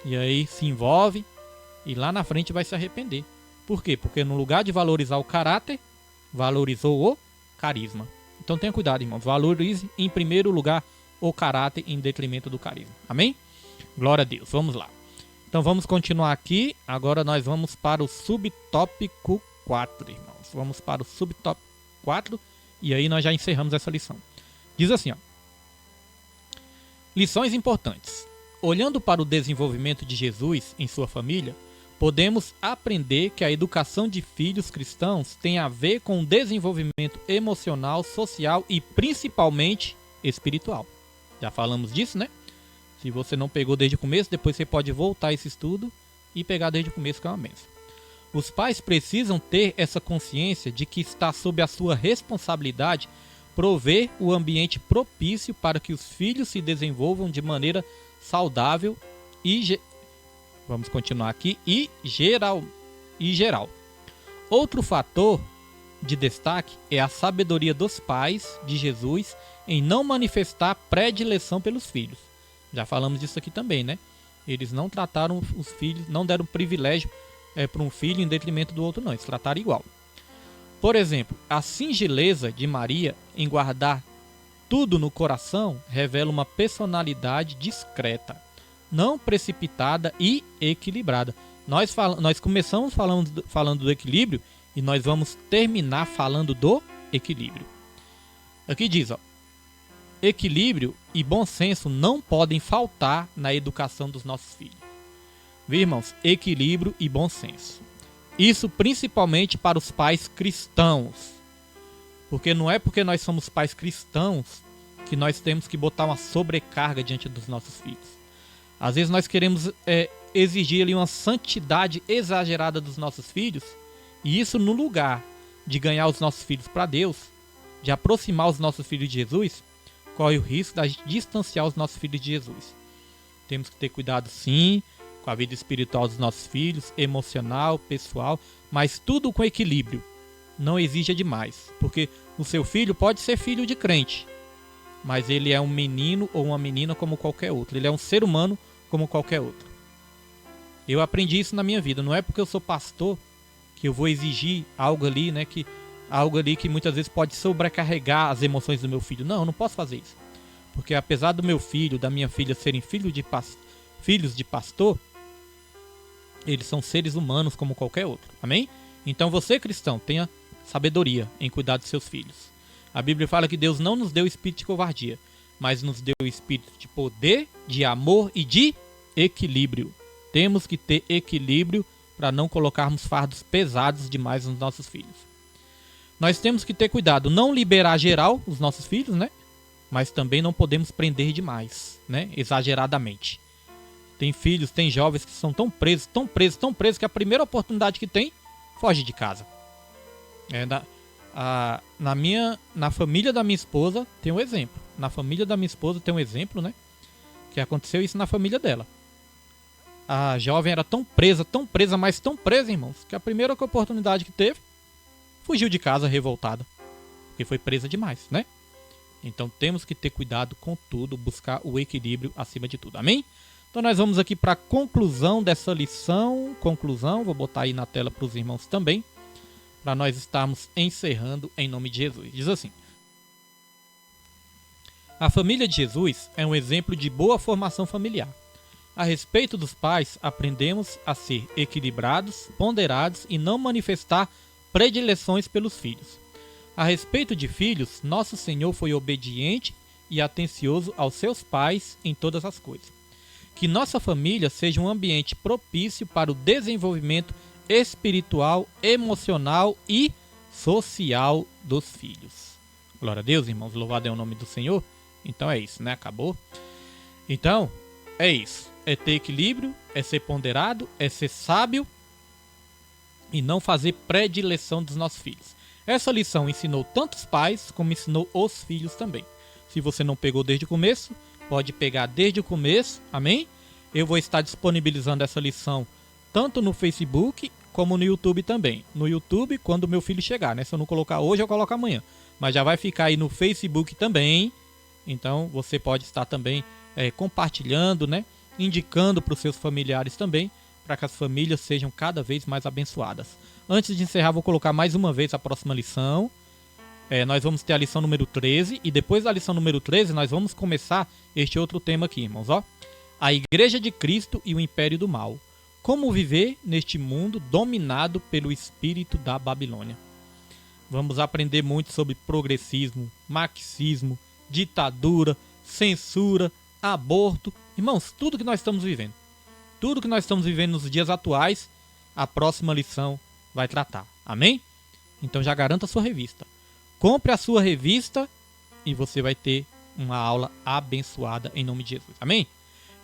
E aí se envolve e lá na frente vai se arrepender. Por quê? Porque no lugar de valorizar o caráter, valorizou o carisma. Então tenha cuidado, irmãos. Valorize em primeiro lugar o caráter em detrimento do carisma. Amém? Glória a Deus. Vamos lá. Então vamos continuar aqui. Agora nós vamos para o subtópico 4, irmãos. Vamos para o subtópico 4 e aí nós já encerramos essa lição. Diz assim, ó. Lições importantes. Olhando para o desenvolvimento de Jesus em sua família, podemos aprender que a educação de filhos cristãos tem a ver com o desenvolvimento emocional, social e principalmente espiritual. Já falamos disso, né? Se você não pegou desde o começo, depois você pode voltar a esse estudo e pegar desde o começo, que é uma bênção. Os pais precisam ter essa consciência de que está sob a sua responsabilidade prover o ambiente propício para que os filhos se desenvolvam de maneira saudável e vamos continuar aqui, e geral. Outro fator de destaque é a sabedoria dos pais de Jesus em não manifestar predileção pelos filhos. Já falamos disso aqui também, né? Eles não trataram os filhos, não deram privilégio para um filho em detrimento do outro, não. Eles trataram igual. Por exemplo, a singeleza de Maria em guardar tudo no coração revela uma personalidade discreta, não precipitada e equilibrada. Nós começamos falando do equilíbrio e nós vamos terminar falando do equilíbrio. Aqui diz, ó, equilíbrio e bom senso não podem faltar na educação dos nossos filhos. Viu, irmãos? Equilíbrio e bom senso. Isso principalmente para os pais cristãos. Porque não é porque nós somos pais cristãos que nós temos que botar uma sobrecarga diante dos nossos filhos. Às vezes nós queremos exigir ali uma santidade exagerada dos nossos filhos, e isso no lugar de ganhar os nossos filhos para Deus, de aproximar os nossos filhos de Jesus, corre o risco de distanciar os nossos filhos de Jesus. Temos que ter cuidado sim com a vida espiritual dos nossos filhos, emocional, pessoal, mas tudo com equilíbrio. Não exija demais, porque o seu filho pode ser filho de crente, mas ele é um menino ou uma menina como qualquer outro. Ele é um ser humano como qualquer outro. Eu aprendi isso na minha vida. Não é porque eu sou pastor que eu vou exigir algo ali, né, que muitas vezes pode sobrecarregar as emoções do meu filho. Não, eu não posso fazer isso. Porque apesar do meu filho, da minha filha serem filhos de pastor, eles são seres humanos como qualquer outro. Amém? Então você, cristão, tenha sabedoria em cuidar dos seus filhos. A Bíblia fala que Deus não nos deu espírito de covardia, mas nos deu espírito de poder, de amor e de equilíbrio. Temos que ter equilíbrio para não colocarmos fardos pesados demais nos nossos filhos. Nós temos que ter cuidado, não liberar geral os nossos filhos, né? Mas também não podemos prender demais, né? Exageradamente. Tem filhos, tem jovens que são tão presos que a primeira oportunidade que tem, foge de casa. Na família da minha esposa tem um exemplo. Na família da minha esposa tem um exemplo, né? Que aconteceu isso na família dela. A jovem era tão presa, mas tão presa, irmãos, que a primeira oportunidade que teve, fugiu de casa revoltada. Porque foi presa demais, né? Então temos que ter cuidado com tudo, buscar o equilíbrio acima de tudo. Amém? Então nós vamos aqui para a conclusão dessa lição. Vou botar aí na tela para os irmãos também, para nós estarmos encerrando em nome de Jesus. Diz assim: a família de Jesus é um exemplo de boa formação familiar. A respeito dos pais, aprendemos a ser equilibrados, ponderados e não manifestar predileções pelos filhos. A respeito de filhos, nosso Senhor foi obediente e atencioso aos seus pais em todas as coisas. Que nossa família seja um ambiente propício para o desenvolvimento espiritual, emocional e social dos filhos. Glória a Deus, irmãos. Louvado é o nome do Senhor. Então é isso, né? Acabou. Então, é isso. É ter equilíbrio, é ser ponderado, é ser sábio e não fazer predileção dos nossos filhos. Essa lição ensinou tanto os pais como ensinou os filhos também. Se você não pegou desde o começo, pode pegar desde o começo, amém? Eu vou estar disponibilizando essa lição tanto no Facebook como no YouTube também. No YouTube, quando meu filho chegar, né? Se eu não colocar hoje, eu coloco amanhã. Mas já vai ficar aí no Facebook também. Então, você pode estar também compartilhando, né? Indicando para os seus familiares também, para que as famílias sejam cada vez mais abençoadas. Antes de encerrar, vou colocar mais uma vez a próxima lição. Nós vamos ter a lição número 13 e depois da lição número 13 nós vamos começar este outro tema aqui, irmãos. Ó. A Igreja de Cristo e o Império do Mal. Como viver neste mundo dominado pelo espírito da Babilônia. Vamos aprender muito sobre progressismo, marxismo, ditadura, censura, aborto. Irmãos, tudo que nós estamos vivendo. Tudo que nós estamos vivendo nos dias atuais, a próxima lição vai tratar. Amém? Então já garanta a sua revista. Compre a sua revista e você vai ter uma aula abençoada em nome de Jesus. Amém?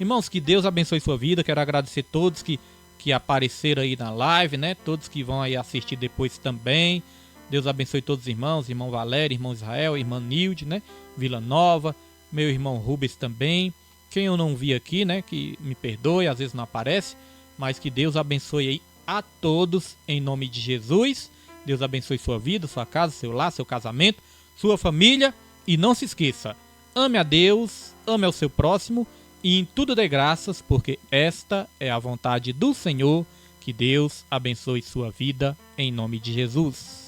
Irmãos, que Deus abençoe sua vida. Quero agradecer a todos que apareceram aí na live, né? Todos que vão aí assistir depois também. Deus abençoe todos os irmãos. Irmão Valério, irmão Israel, irmã Nilde, né? Vila Nova, meu irmão Rubens também. Quem eu não vi aqui, né? Que me perdoe, às vezes não aparece. Mas que Deus abençoe aí a todos em nome de Jesus. Deus abençoe sua vida, sua casa, seu lar, seu casamento, sua família. E não se esqueça, ame a Deus, ame ao seu próximo e em tudo dê graças, porque esta é a vontade do Senhor. Que Deus abençoe sua vida em nome de Jesus.